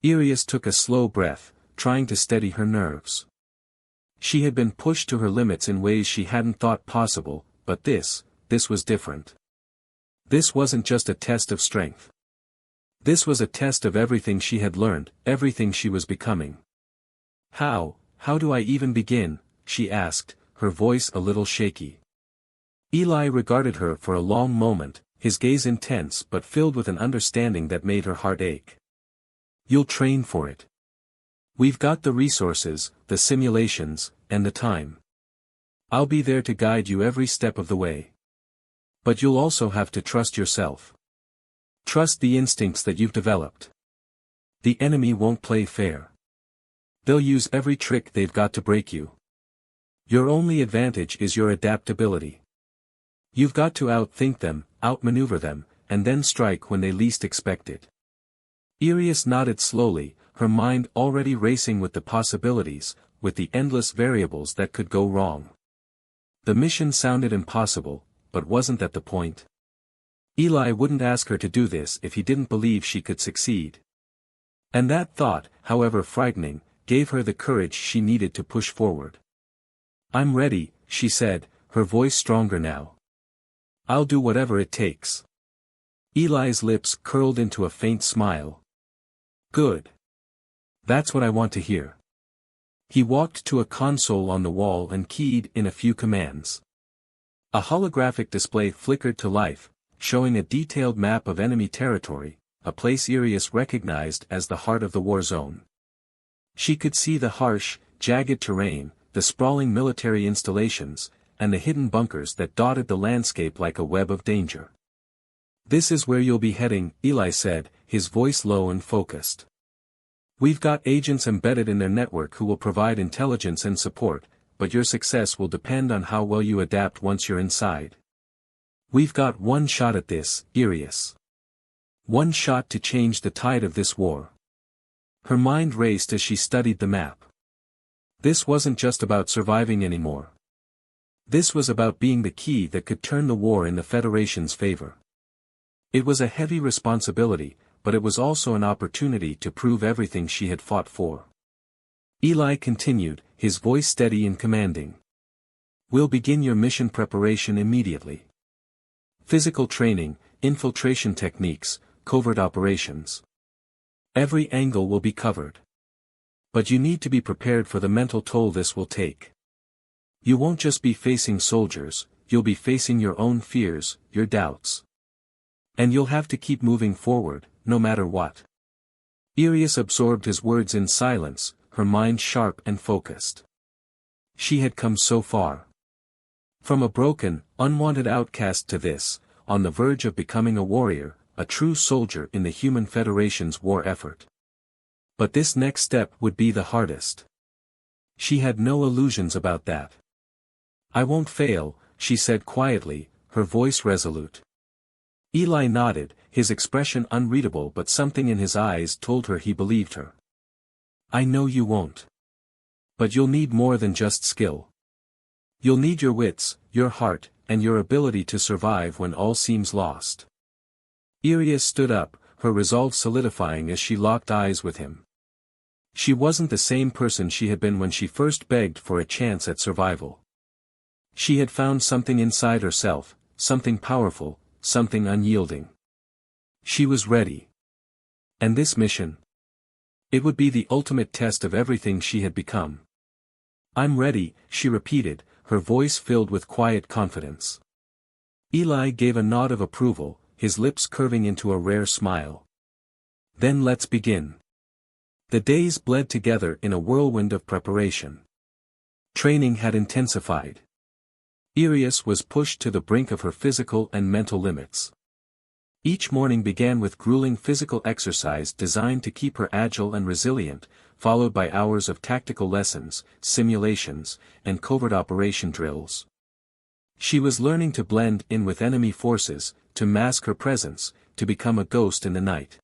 Irius took a slow breath, trying to steady her nerves. She had been pushed to her limits in ways she hadn't thought possible, but this was different. This wasn't just a test of strength. This was a test of everything she had learned, everything she was becoming. How do I even begin?" she asked, her voice a little shaky. Eli regarded her for a long moment, his gaze intense but filled with an understanding that made her heart ache. "You'll train for it. We've got the resources, the simulations, and the time. I'll be there to guide you every step of the way. But you'll also have to trust yourself. Trust the instincts that you've developed. The enemy won't play fair. They'll use every trick they've got to break you. Your only advantage is your adaptability. You've got to outthink them, outmaneuver them, and then strike when they least expect it. Irius nodded slowly, her mind already racing with the possibilities, with the endless variables that could go wrong. The mission sounded impossible, but wasn't that the point? Eli wouldn't ask her to do this if he didn't believe she could succeed. And that thought, however frightening, gave her the courage she needed to push forward. I'm ready, she said, her voice stronger now. I'll do whatever it takes. Eli's lips curled into a faint smile. Good. That's what I want to hear. He walked to a console on the wall and keyed in a few commands. A holographic display flickered to life, showing a detailed map of enemy territory, a place Irius recognized as the heart of the war zone. She could see the harsh, jagged terrain, the sprawling military installations, and the hidden bunkers that dotted the landscape like a web of danger. This is where you'll be heading, Eli said, his voice low and focused. We've got agents embedded in their network who will provide intelligence and support, but your success will depend on how well you adapt once you're inside. We've got one shot at this, Irius. One shot to change the tide of this war. Her mind raced as she studied the map. This wasn't just about surviving anymore. This was about being the key that could turn the war in the Federation's favor. It was a heavy responsibility, but it was also an opportunity to prove everything she had fought for. Eli continued, his voice steady and commanding. We'll begin your mission preparation immediately. Physical training, infiltration techniques, covert operations. Every angle will be covered. But you need to be prepared for the mental toll this will take. You won't just be facing soldiers, you'll be facing your own fears, your doubts. And you'll have to keep moving forward, no matter what. Irius absorbed his words in silence, her mind sharp and focused. She had come so far. From a broken, unwanted outcast to this, on the verge of becoming a warrior, a true soldier in the Human Federation's war effort. But this next step would be the hardest. She had no illusions about that. I won't fail, she said quietly, her voice resolute. Eli nodded, his expression unreadable, but something in his eyes told her he believed her. I know you won't. But you'll need more than just skill. You'll need your wits, your heart, and your ability to survive when all seems lost. Irius stood up, her resolve solidifying as she locked eyes with him. She wasn't the same person she had been when she first begged for a chance at survival. She had found something inside herself, something powerful, something unyielding. She was ready. And this mission? It would be the ultimate test of everything she had become. I'm ready, she repeated, her voice filled with quiet confidence. Eli gave a nod of approval, his lips curving into a rare smile. Then let's begin. The days bled together in a whirlwind of preparation. Training had intensified. Irius was pushed to the brink of her physical and mental limits. Each morning began with grueling physical exercise designed to keep her agile and resilient, followed by hours of tactical lessons, simulations, and covert operation drills. She was learning to blend in with enemy forces, to mask her presence, to become a ghost in the night.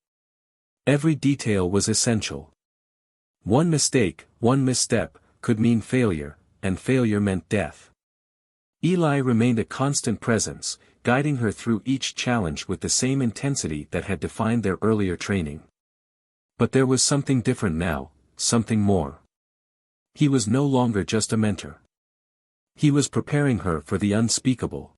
Every detail was essential. One mistake, one misstep, could mean failure, and failure meant death. Eli remained a constant presence, guiding her through each challenge with the same intensity that had defined their earlier training. But there was something different now, something more. He was no longer just a mentor. He was preparing her for the unspeakable.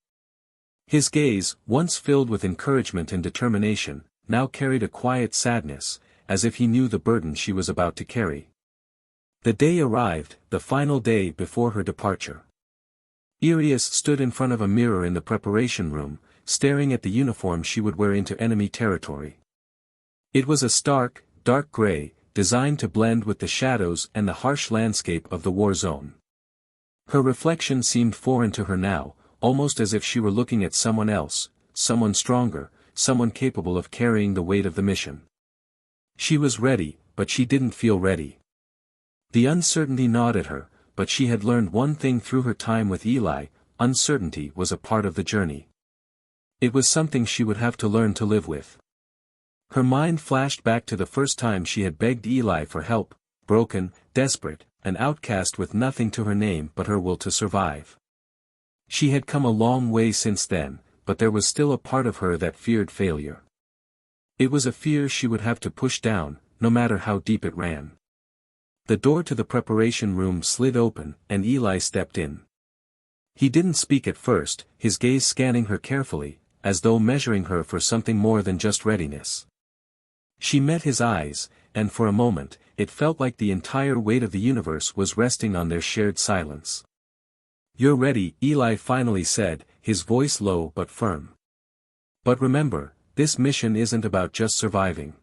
His gaze, once filled with encouragement and determination, now carried a quiet sadness, as if he knew the burden she was about to carry. The day arrived, the final day before her departure. Irius stood in front of a mirror in the preparation room, staring at the uniform she would wear into enemy territory. It was a stark, dark gray, designed to blend with the shadows and the harsh landscape of the war zone. Her reflection seemed foreign to her now, almost as if she were looking at someone else, someone stronger, someone capable of carrying the weight of the mission. She was ready, but she didn't feel ready. The uncertainty gnawed at her, but she had learned one thing through her time with Eli: uncertainty was a part of the journey. It was something she would have to learn to live with. Her mind flashed back to the first time she had begged Eli for help, broken, desperate, an outcast with nothing to her name but her will to survive. She had come a long way since then, but there was still a part of her that feared failure. It was a fear she would have to push down, no matter how deep it ran. The door to the preparation room slid open, and Eli stepped in. He didn't speak at first, his gaze scanning her carefully, as though measuring her for something more than just readiness. She met his eyes, and for a moment, it felt like the entire weight of the universe was resting on their shared silence. "You're ready," Eli finally said, his voice low but firm. "But remember, this mission isn't about just surviving.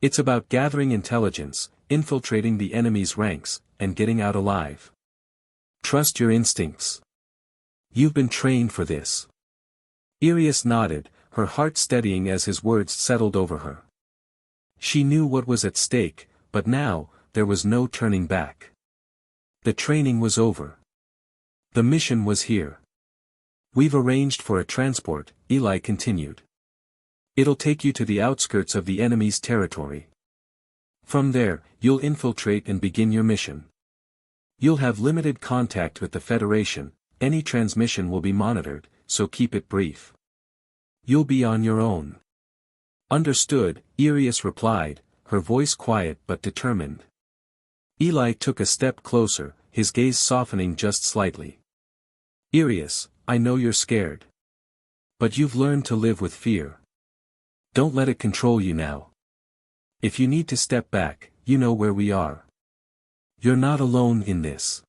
It's about gathering intelligence, infiltrating the enemy's ranks, and getting out alive. Trust your instincts. You've been trained for this." Iris nodded, her heart steadying as his words settled over her. She knew what was at stake, but now, there was no turning back. The training was over. The mission was here. "We've arranged for a transport," Eli continued. "It'll take you to the outskirts of the enemy's territory. From there, you'll infiltrate and begin your mission. You'll have limited contact with the Federation, any transmission will be monitored, so keep it brief. You'll be on your own." "Understood," Iris replied, her voice quiet but determined. Eli took a step closer, his gaze softening just slightly. "Iris, I know you're scared. But you've learned to live with fear. Don't let it control you now. If you need to step back, you know where we are. You're not alone in this.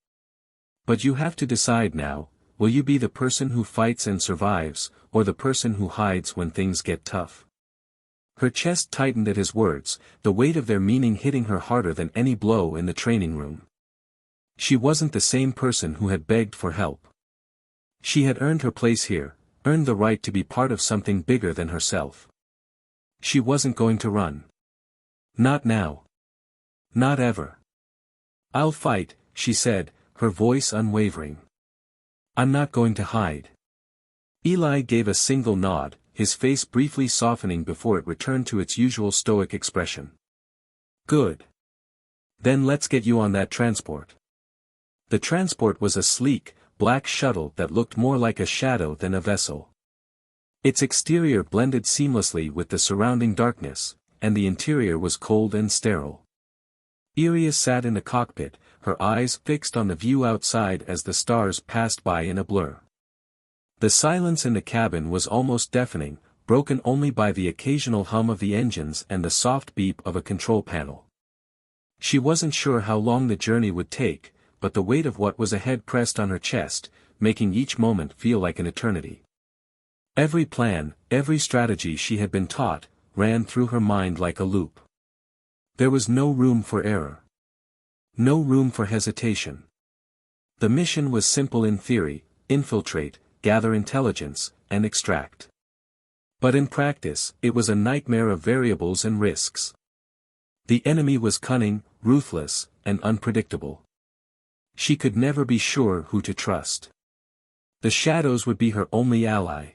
But you have to decide now, will you be the person who fights and survives, or the person who hides when things get tough?" Her chest tightened at his words, the weight of their meaning hitting her harder than any blow in the training room. She wasn't the same person who had begged for help. She had earned her place here, earned the right to be part of something bigger than herself. She wasn't going to run. Not now. Not ever. "I'll fight," she said, her voice unwavering. "I'm not going to hide." Eli gave a single nod, his face briefly softening before it returned to its usual stoic expression. "Good. Then let's get you on that transport." The transport was a sleek, black shuttle that looked more like a shadow than a vessel. Its exterior blended seamlessly with the surrounding darkness, and the interior was cold and sterile. Iris sat in the cockpit, her eyes fixed on the view outside as the stars passed by in a blur. The silence in the cabin was almost deafening, broken only by the occasional hum of the engines and the soft beep of a control panel. She wasn't sure how long the journey would take, but the weight of what was ahead pressed on her chest, making each moment feel like an eternity. Every plan, every strategy she had been taught, ran through her mind like a loop. There was no room for error. No room for hesitation. The mission was simple in theory: infiltrate, gather intelligence, and extract. But in practice, it was a nightmare of variables and risks. The enemy was cunning, ruthless, and unpredictable. She could never be sure who to trust. The shadows would be her only ally.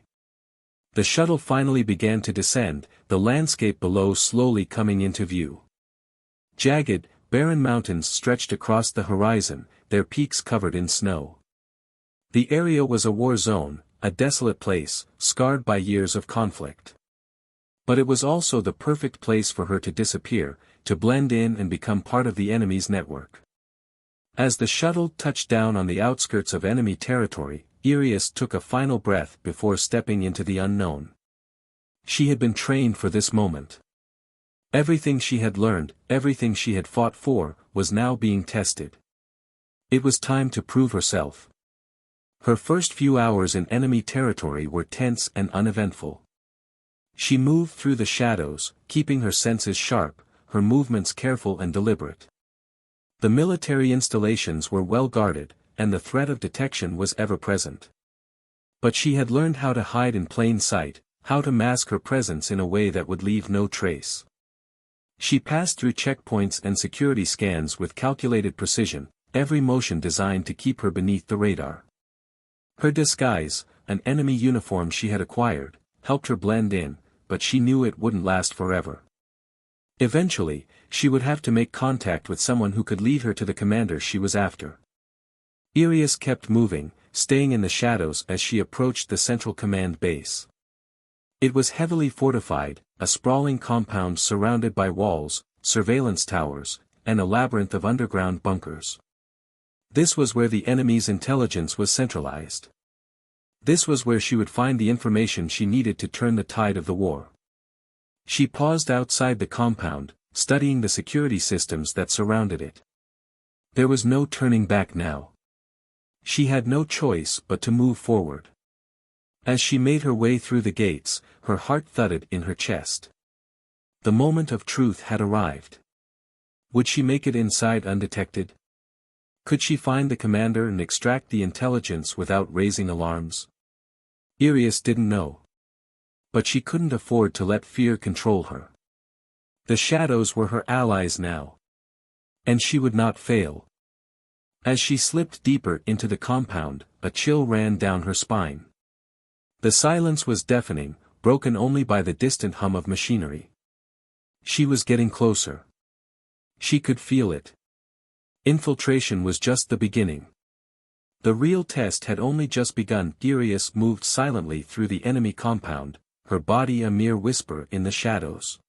The shuttle finally began to descend, the landscape below slowly coming into view. Jagged, barren mountains stretched across the horizon, their peaks covered in snow. The area was a war zone, a desolate place, scarred by years of conflict. But it was also the perfect place for her to disappear, to blend in and become part of the enemy's network. As the shuttle touched down on the outskirts of enemy territory, Iris took a final breath before stepping into the unknown. She had been trained for this moment. Everything she had learned, everything she had fought for, was now being tested. It was time to prove herself. Her first few hours in enemy territory were tense and uneventful. She moved through the shadows, keeping her senses sharp, her movements careful and deliberate. The military installations were well guarded, and the threat of detection was ever present. But she had learned how to hide in plain sight, how to mask her presence in a way that would leave no trace. She passed through checkpoints and security scans with calculated precision, every motion designed to keep her beneath the radar. Her disguise, an enemy uniform she had acquired, helped her blend in, but she knew it wouldn't last forever. Eventually, she would have to make contact with someone who could lead her to the commander she was after. Irius kept moving, staying in the shadows as she approached the central command base. It was heavily fortified, a sprawling compound surrounded by walls, surveillance towers, and a labyrinth of underground bunkers. This was where the enemy's intelligence was centralized. This was where she would find the information she needed to turn the tide of the war. She paused outside the compound, studying the security systems that surrounded it. There was no turning back now. She had no choice but to move forward. As she made her way through the gates, her heart thudded in her chest. The moment of truth had arrived. Would she make it inside undetected? Could she find the commander and extract the intelligence without raising alarms? Irius didn't know. But she couldn't afford to let fear control her. The shadows were her allies now. And she would not fail. As she slipped deeper into the compound, a chill ran down her spine. The silence was deafening, broken only by the distant hum of machinery. She was getting closer. She could feel it. Infiltration was just the beginning. The real test had only just begun. Irius moved silently through the enemy compound, her body a mere whisper in the shadows.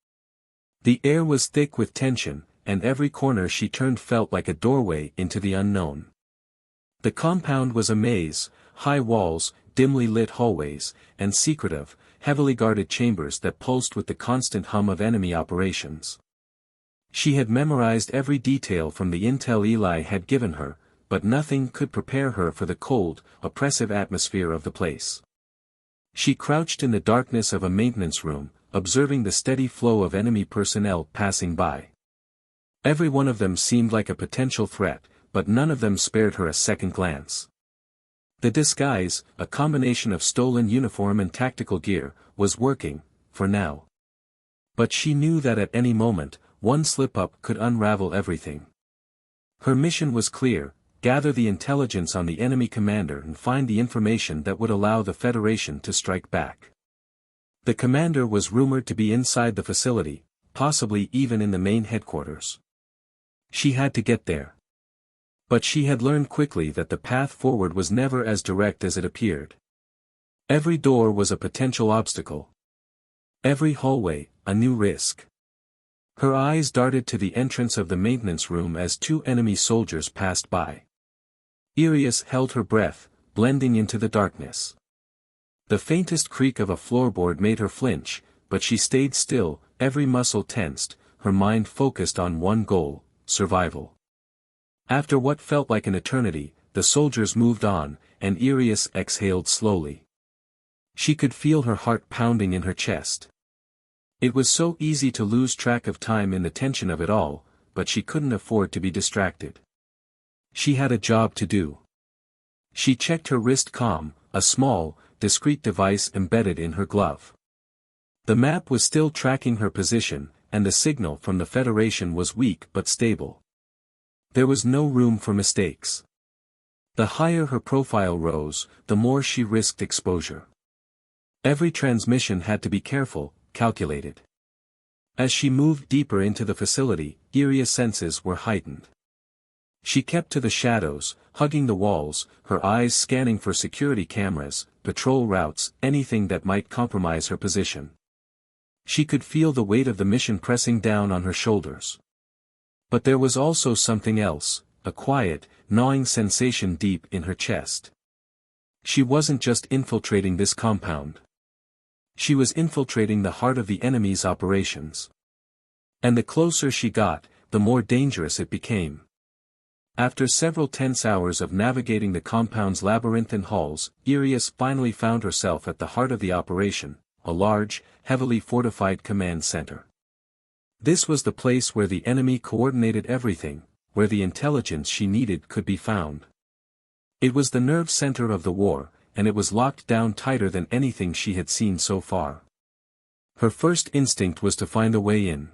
The air was thick with tension, and every corner she turned felt like a doorway into the unknown. The compound was a maze, high walls, dimly lit hallways, and secretive, heavily guarded chambers that pulsed with the constant hum of enemy operations. She had memorized every detail from the intel Eli had given her, but nothing could prepare her for the cold, oppressive atmosphere of the place. She crouched in the darkness of a maintenance room, observing the steady flow of enemy personnel passing by. Every one of them seemed like a potential threat, but none of them spared her a second glance. The disguise, a combination of stolen uniform and tactical gear, was working, for now. But she knew that at any moment, one slip-up could unravel everything. Her mission was clear: gather the intelligence on the enemy commander and find the information that would allow the Federation to strike back. The commander was rumored to be inside the facility, possibly even in the main headquarters. She had to get there. But she had learned quickly that the path forward was never as direct as it appeared. Every door was a potential obstacle. Every hallway, a new risk. Her eyes darted to the entrance of the maintenance room as two enemy soldiers passed by. Irius held her breath, blending into the darkness. The faintest creak of a floorboard made her flinch, but she stayed still, every muscle tensed, her mind focused on one goal: survival. After what felt like an eternity, the soldiers moved on, and Irius exhaled slowly. She could feel her heart pounding in her chest. It was so easy to lose track of time in the tension of it all, but she couldn't afford to be distracted. She had a job to do. She checked her wrist comm, a small, discreet device embedded in her glove. The map was still tracking her position, and the signal from the Federation was weak but stable. There was no room for mistakes. The higher her profile rose, the more she risked exposure. Every transmission had to be careful, calculated. As she moved deeper into the facility, Iria's senses were heightened. She kept to the shadows, hugging the walls, her eyes scanning for security cameras, patrol routes, anything that might compromise her position. She could feel the weight of the mission pressing down on her shoulders. But there was also something else, a quiet, gnawing sensation deep in her chest. She wasn't just infiltrating this compound. She was infiltrating the heart of the enemy's operations. And the closer she got, the more dangerous it became. After several tense hours of navigating the compound's labyrinthine halls, Irius finally found herself at the heart of the operation, a large, heavily fortified command center. This was the place where the enemy coordinated everything, where the intelligence she needed could be found. It was the nerve center of the war, and it was locked down tighter than anything she had seen so far. Her first instinct was to find a way in.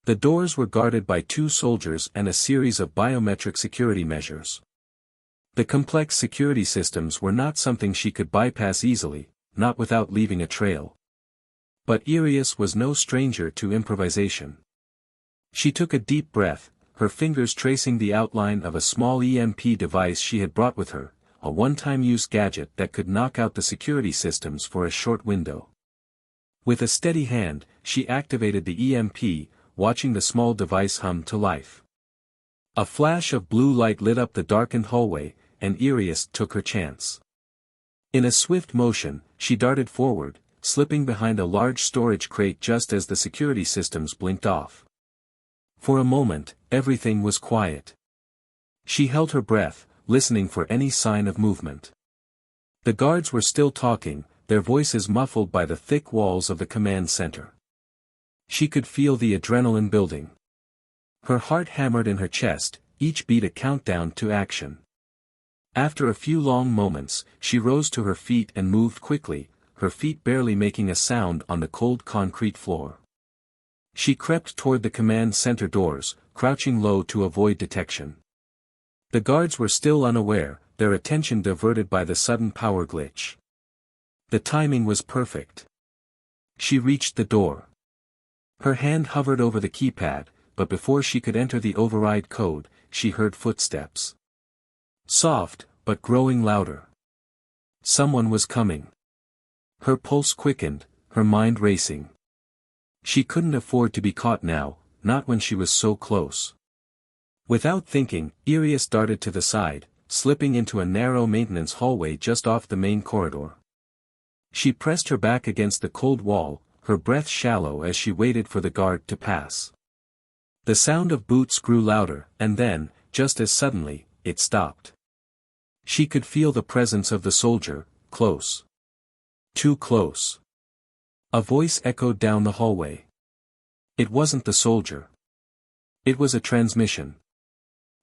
The doors were guarded by 2 soldiers and a series of biometric security measures. The complex security systems were not something she could bypass easily, not without leaving a trail. But Irius was no stranger to improvisation. She took a deep breath, her fingers tracing the outline of a small EMP device she had brought with her, a one-time-use gadget that could knock out the security systems for a short window. With a steady hand, she activated the EMP, watching the small device hum to life. A flash of blue light lit up the darkened hallway, and Irius took her chance. In a swift motion, she darted forward, slipping behind a large storage crate just as the security systems blinked off. For a moment, everything was quiet. She held her breath, listening for any sign of movement. The guards were still talking, their voices muffled by the thick walls of the command center. She could feel the adrenaline building. Her heart hammered in her chest, each beat a countdown to action. After a few long moments, she rose to her feet and moved quickly, her feet barely making a sound on the cold concrete floor. She crept toward the command center doors, crouching low to avoid detection. The guards were still unaware, their attention diverted by the sudden power glitch. The timing was perfect. She reached the door. Her hand hovered over the keypad, but before she could enter the override code, she heard footsteps. Soft, but growing louder. Someone was coming. Her pulse quickened, her mind racing. She couldn't afford to be caught now, not when she was so close. Without thinking, Irius darted to the side, slipping into a narrow maintenance hallway just off the main corridor. She pressed her back against the cold wall, her breath shallow as she waited for the guard to pass. The sound of boots grew louder, and then, just as suddenly, it stopped. She could feel the presence of the soldier, close. Too close. A voice echoed down the hallway. It wasn't the soldier. It was a transmission.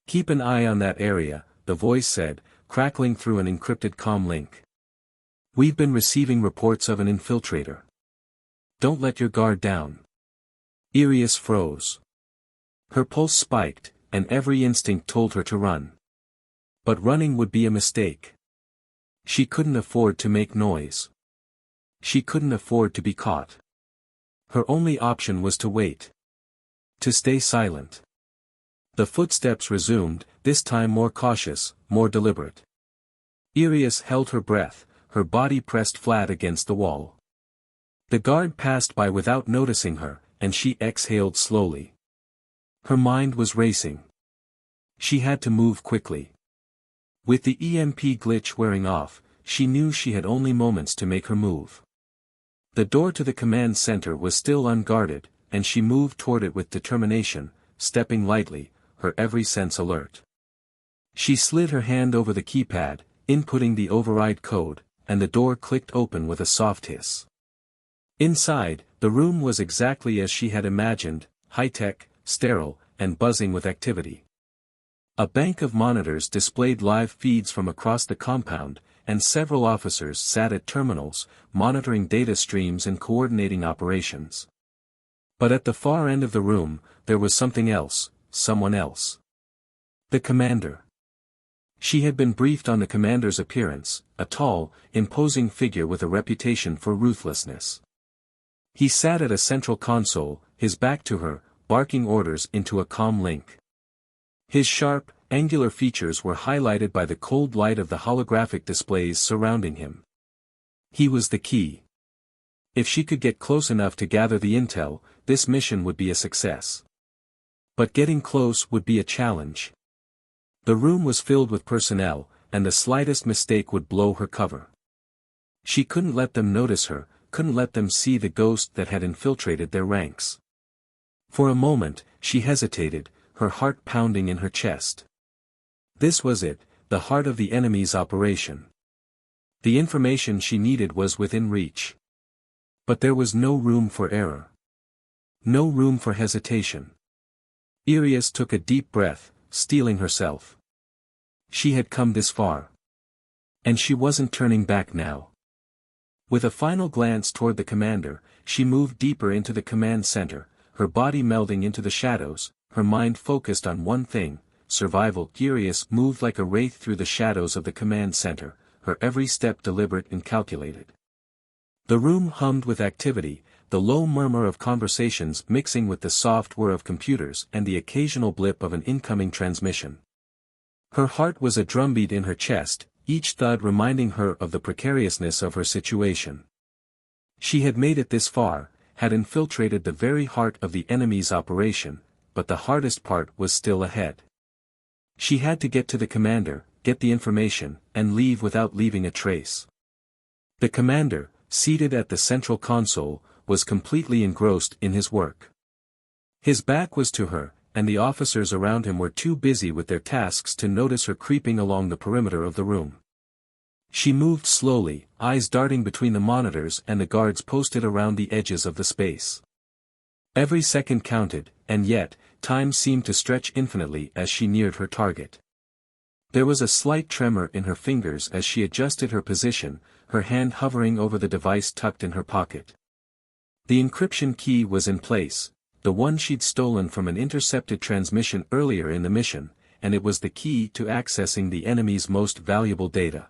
"Keep an eye on that area," the voice said, crackling through an encrypted comm link. "We've been receiving reports of an infiltrator. Don't let your guard down." Irius froze. Her pulse spiked, and every instinct told her to run. But running would be a mistake. She couldn't afford to make noise. She couldn't afford to be caught. Her only option was to wait. To stay silent. The footsteps resumed, this time more cautious, more deliberate. Irius held her breath, her body pressed flat against the wall. The guard passed by without noticing her, and she exhaled slowly. Her mind was racing. She had to move quickly. With the EMP glitch wearing off, she knew she had only moments to make her move. The door to the command center was still unguarded, and she moved toward it with determination, stepping lightly, her every sense alert. She slid her hand over the keypad, inputting the override code, and the door clicked open with a soft hiss. Inside, the room was exactly as she had imagined, high-tech, sterile, and buzzing with activity. A bank of monitors displayed live feeds from across the compound, and several officers sat at terminals, monitoring data streams and coordinating operations. But at the far end of the room, there was something else, someone else. The commander. She had been briefed on the commander's appearance, a tall, imposing figure with a reputation for ruthlessness. He sat at a central console, his back to her, barking orders into a comm link. His sharp, angular features were highlighted by the cold light of the holographic displays surrounding him. He was the key. If she could get close enough to gather the intel, this mission would be a success. But getting close would be a challenge. The room was filled with personnel, and the slightest mistake would blow her cover. She couldn't let them notice her, couldn't let them see the ghost that had infiltrated their ranks. For a moment, she hesitated, her heart pounding in her chest. This was it, the heart of the enemy's operation. The information she needed was within reach. But there was no room for error. No room for hesitation. Irius took a deep breath, steeling herself. She had come this far. And she wasn't turning back now. With a final glance toward the commander, she moved deeper into the command center, her body melding into the shadows, her mind focused on one thing, survival. Furious moved like a wraith through the shadows of the command center, her every step deliberate and calculated. The room hummed with activity, the low murmur of conversations mixing with the soft whir of computers and the occasional blip of an incoming transmission. Her heart was a drumbeat in her chest, each thud reminding her of the precariousness of her situation. She had made it this far, had infiltrated the very heart of the enemy's operation, but the hardest part was still ahead. She had to get to the commander, get the information, and leave without leaving a trace. The commander, seated at the central console, was completely engrossed in his work. His back was to her, and the officers around him were too busy with their tasks to notice her creeping along the perimeter of the room. She moved slowly, eyes darting between the monitors and the guards posted around the edges of the space. Every second counted, and yet, time seemed to stretch infinitely as she neared her target. There was a slight tremor in her fingers as she adjusted her position, her hand hovering over the device tucked in her pocket. The encryption key was in place, the one she'd stolen from an intercepted transmission earlier in the mission, and it was the key to accessing the enemy's most valuable data.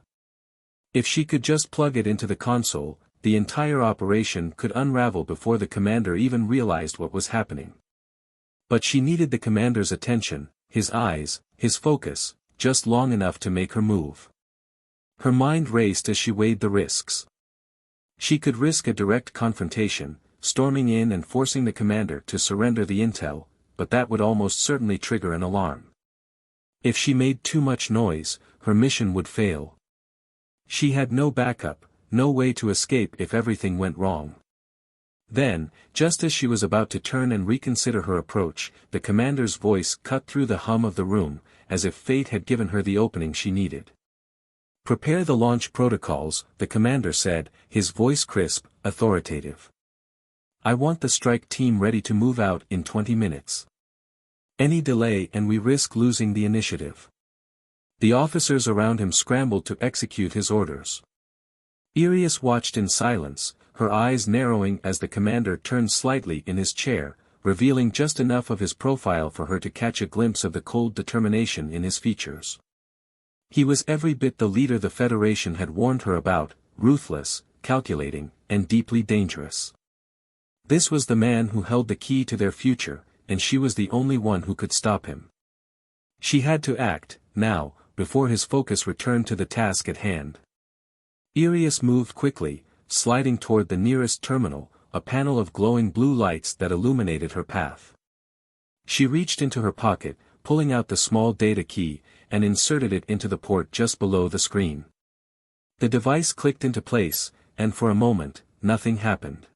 If she could just plug it into the console, the entire operation could unravel before the commander even realized what was happening. But she needed the commander's attention, his eyes, his focus, just long enough to make her move. Her mind raced as she weighed the risks. She could risk a direct confrontation, storming in and forcing the commander to surrender the intel, but that would almost certainly trigger an alarm. If she made too much noise, her mission would fail. She had no backup, no way to escape if everything went wrong. Then, just as she was about to turn and reconsider her approach, the commander's voice cut through the hum of the room, as if fate had given her the opening she needed. "Prepare the launch protocols," the commander said, his voice crisp, authoritative. "I want the strike team ready to move out in 20 minutes. Any delay and we risk losing the initiative." The officers around him scrambled to execute his orders. Irius watched in silence, her eyes narrowing as the commander turned slightly in his chair, revealing just enough of his profile for her to catch a glimpse of the cold determination in his features. He was every bit the leader the Federation had warned her about, ruthless, calculating, and deeply dangerous. This was the man who held the key to their future, and she was the only one who could stop him. She had to act, now, before his focus returned to the task at hand. Irius moved quickly, sliding toward the nearest terminal, a panel of glowing blue lights that illuminated her path. She reached into her pocket, pulling out the small data key, and inserted it into the port just below the screen. The device clicked into place, and for a moment, nothing happened.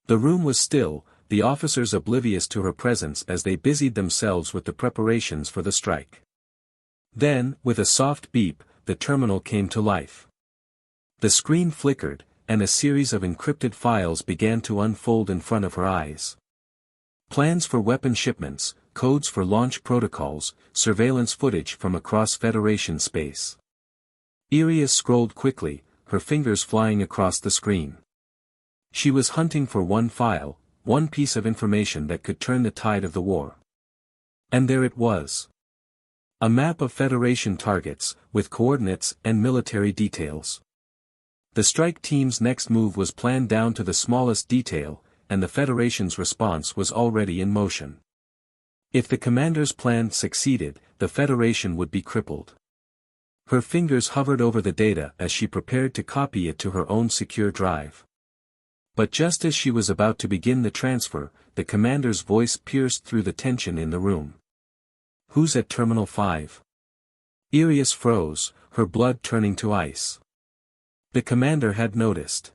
The room was still, the officers oblivious to her presence as they busied themselves with the preparations for the strike. Then, with a soft beep, the terminal came to life. The screen flickered, and a series of encrypted files began to unfold in front of her eyes. Plans for weapon shipments, codes for launch protocols, surveillance footage from across Federation space. Irius scrolled quickly, her fingers flying across the screen. She was hunting for one file, one piece of information that could turn the tide of the war. And there it was. A map of Federation targets, with coordinates and military details. The strike team's next move was planned down to the smallest detail, and the Federation's response was already in motion. If the commander's plan succeeded, the Federation would be crippled. Her fingers hovered over the data as she prepared to copy it to her own secure drive. But just as she was about to begin the transfer, the commander's voice pierced through the tension in the room. "Who's at Terminal 5? Irius froze, her blood turning to ice. The commander had noticed.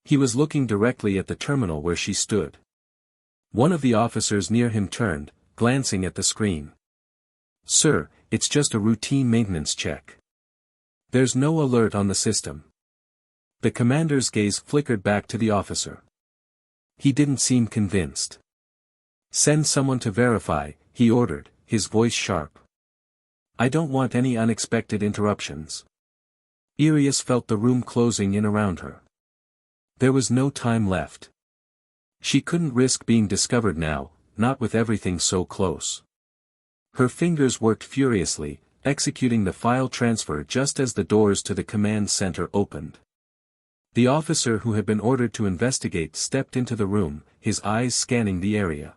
He was looking directly at the terminal where she stood. One of the officers near him turned, glancing at the screen. "Sir, it's just a routine maintenance check. There's no alert on the system." The commander's gaze flickered back to the officer. He didn't seem convinced. "Send someone to verify," he ordered, his voice sharp. I don't want any unexpected interruptions. Irius felt the room closing in around her. There was no time left. She couldn't risk being discovered now, not with everything so close. Her fingers worked furiously, executing the file transfer just as the doors to the command center opened. The officer who had been ordered to investigate stepped into the room, his eyes scanning the area.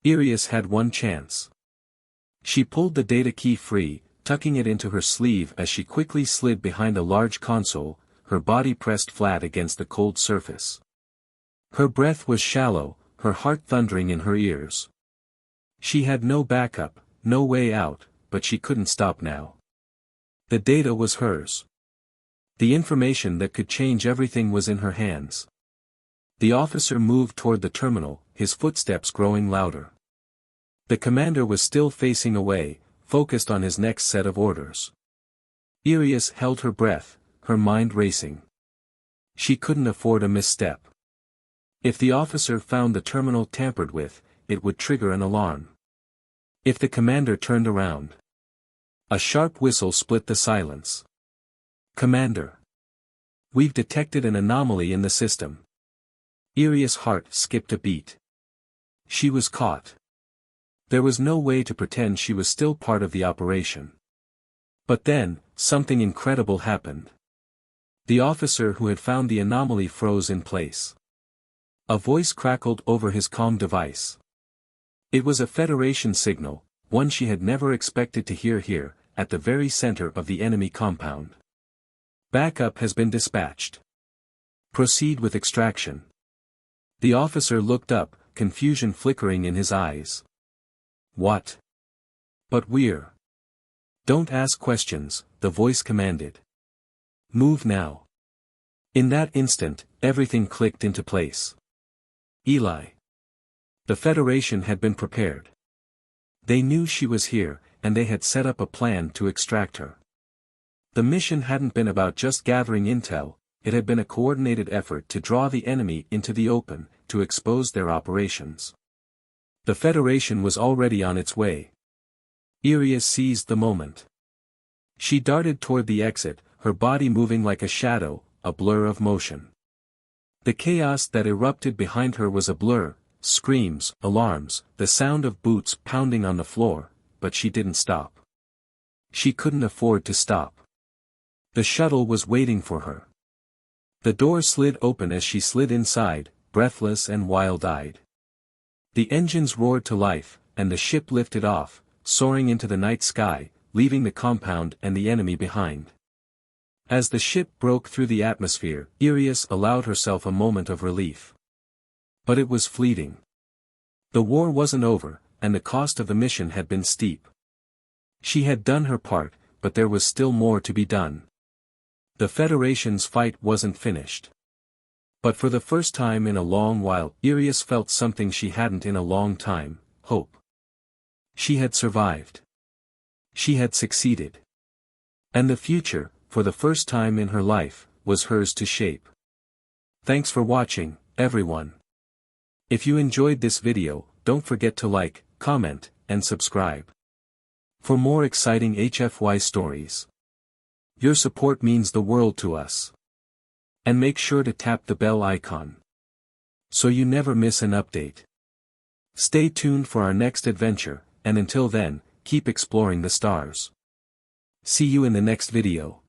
Irius had one chance. She pulled the data key free, tucking it into her sleeve as she quickly slid behind a large console, her body pressed flat against the cold surface. Her breath was shallow, her heart thundering in her ears. She had no backup, no way out, but she couldn't stop now. The data was hers. The information that could change everything was in her hands. The officer moved toward the terminal, his footsteps growing louder. The commander was still facing away, focused on his next set of orders. Irius held her breath, her mind racing. She couldn't afford a misstep. If the officer found the terminal tampered with, it would trigger an alarm. If the commander turned around. A sharp whistle split the silence. Commander. We've detected an anomaly in the system. Irius' heart skipped a beat. She was caught. There was no way to pretend she was still part of the operation. But then, something incredible happened. The officer who had found the anomaly froze in place. A voice crackled over his comm device. It was a Federation signal, one she had never expected to hear here, at the very center of the enemy compound. Backup has been dispatched. Proceed with extraction. The officer looked up, confusion flickering in his eyes. What? But we're. Don't ask questions, the voice commanded. Move now. In that instant, everything clicked into place. Eli. The Federation had been prepared. They knew she was here, and they had set up a plan to extract her. The mission hadn't been about just gathering intel, it had been a coordinated effort to draw the enemy into the open, to expose their operations. The Federation was already on its way. Irius seized the moment. She darted toward the exit, her body moving like a shadow, a blur of motion. The chaos that erupted behind her was a blur, screams, alarms, the sound of boots pounding on the floor, but she didn't stop. She couldn't afford to stop. The shuttle was waiting for her. The door slid open as she slid inside, breathless and wild-eyed. The engines roared to life, and the ship lifted off, soaring into the night sky, leaving the compound and the enemy behind. As the ship broke through the atmosphere, Irius allowed herself a moment of relief. But it was fleeting. The war wasn't over, and the cost of the mission had been steep. She had done her part, but there was still more to be done. The Federation's fight wasn't finished. But for the first time in a long while, Irius felt something she hadn't in a long time, hope. She had survived. She had succeeded. And the future, for the first time in her life, was hers to shape. Thanks for watching, everyone. If you enjoyed this video, don't forget to like, comment, and subscribe. For more exciting HFY stories. Your support means the world to us. And make sure to tap the bell icon, so you never miss an update. Stay tuned for our next adventure, and until then, keep exploring the stars. See you in the next video.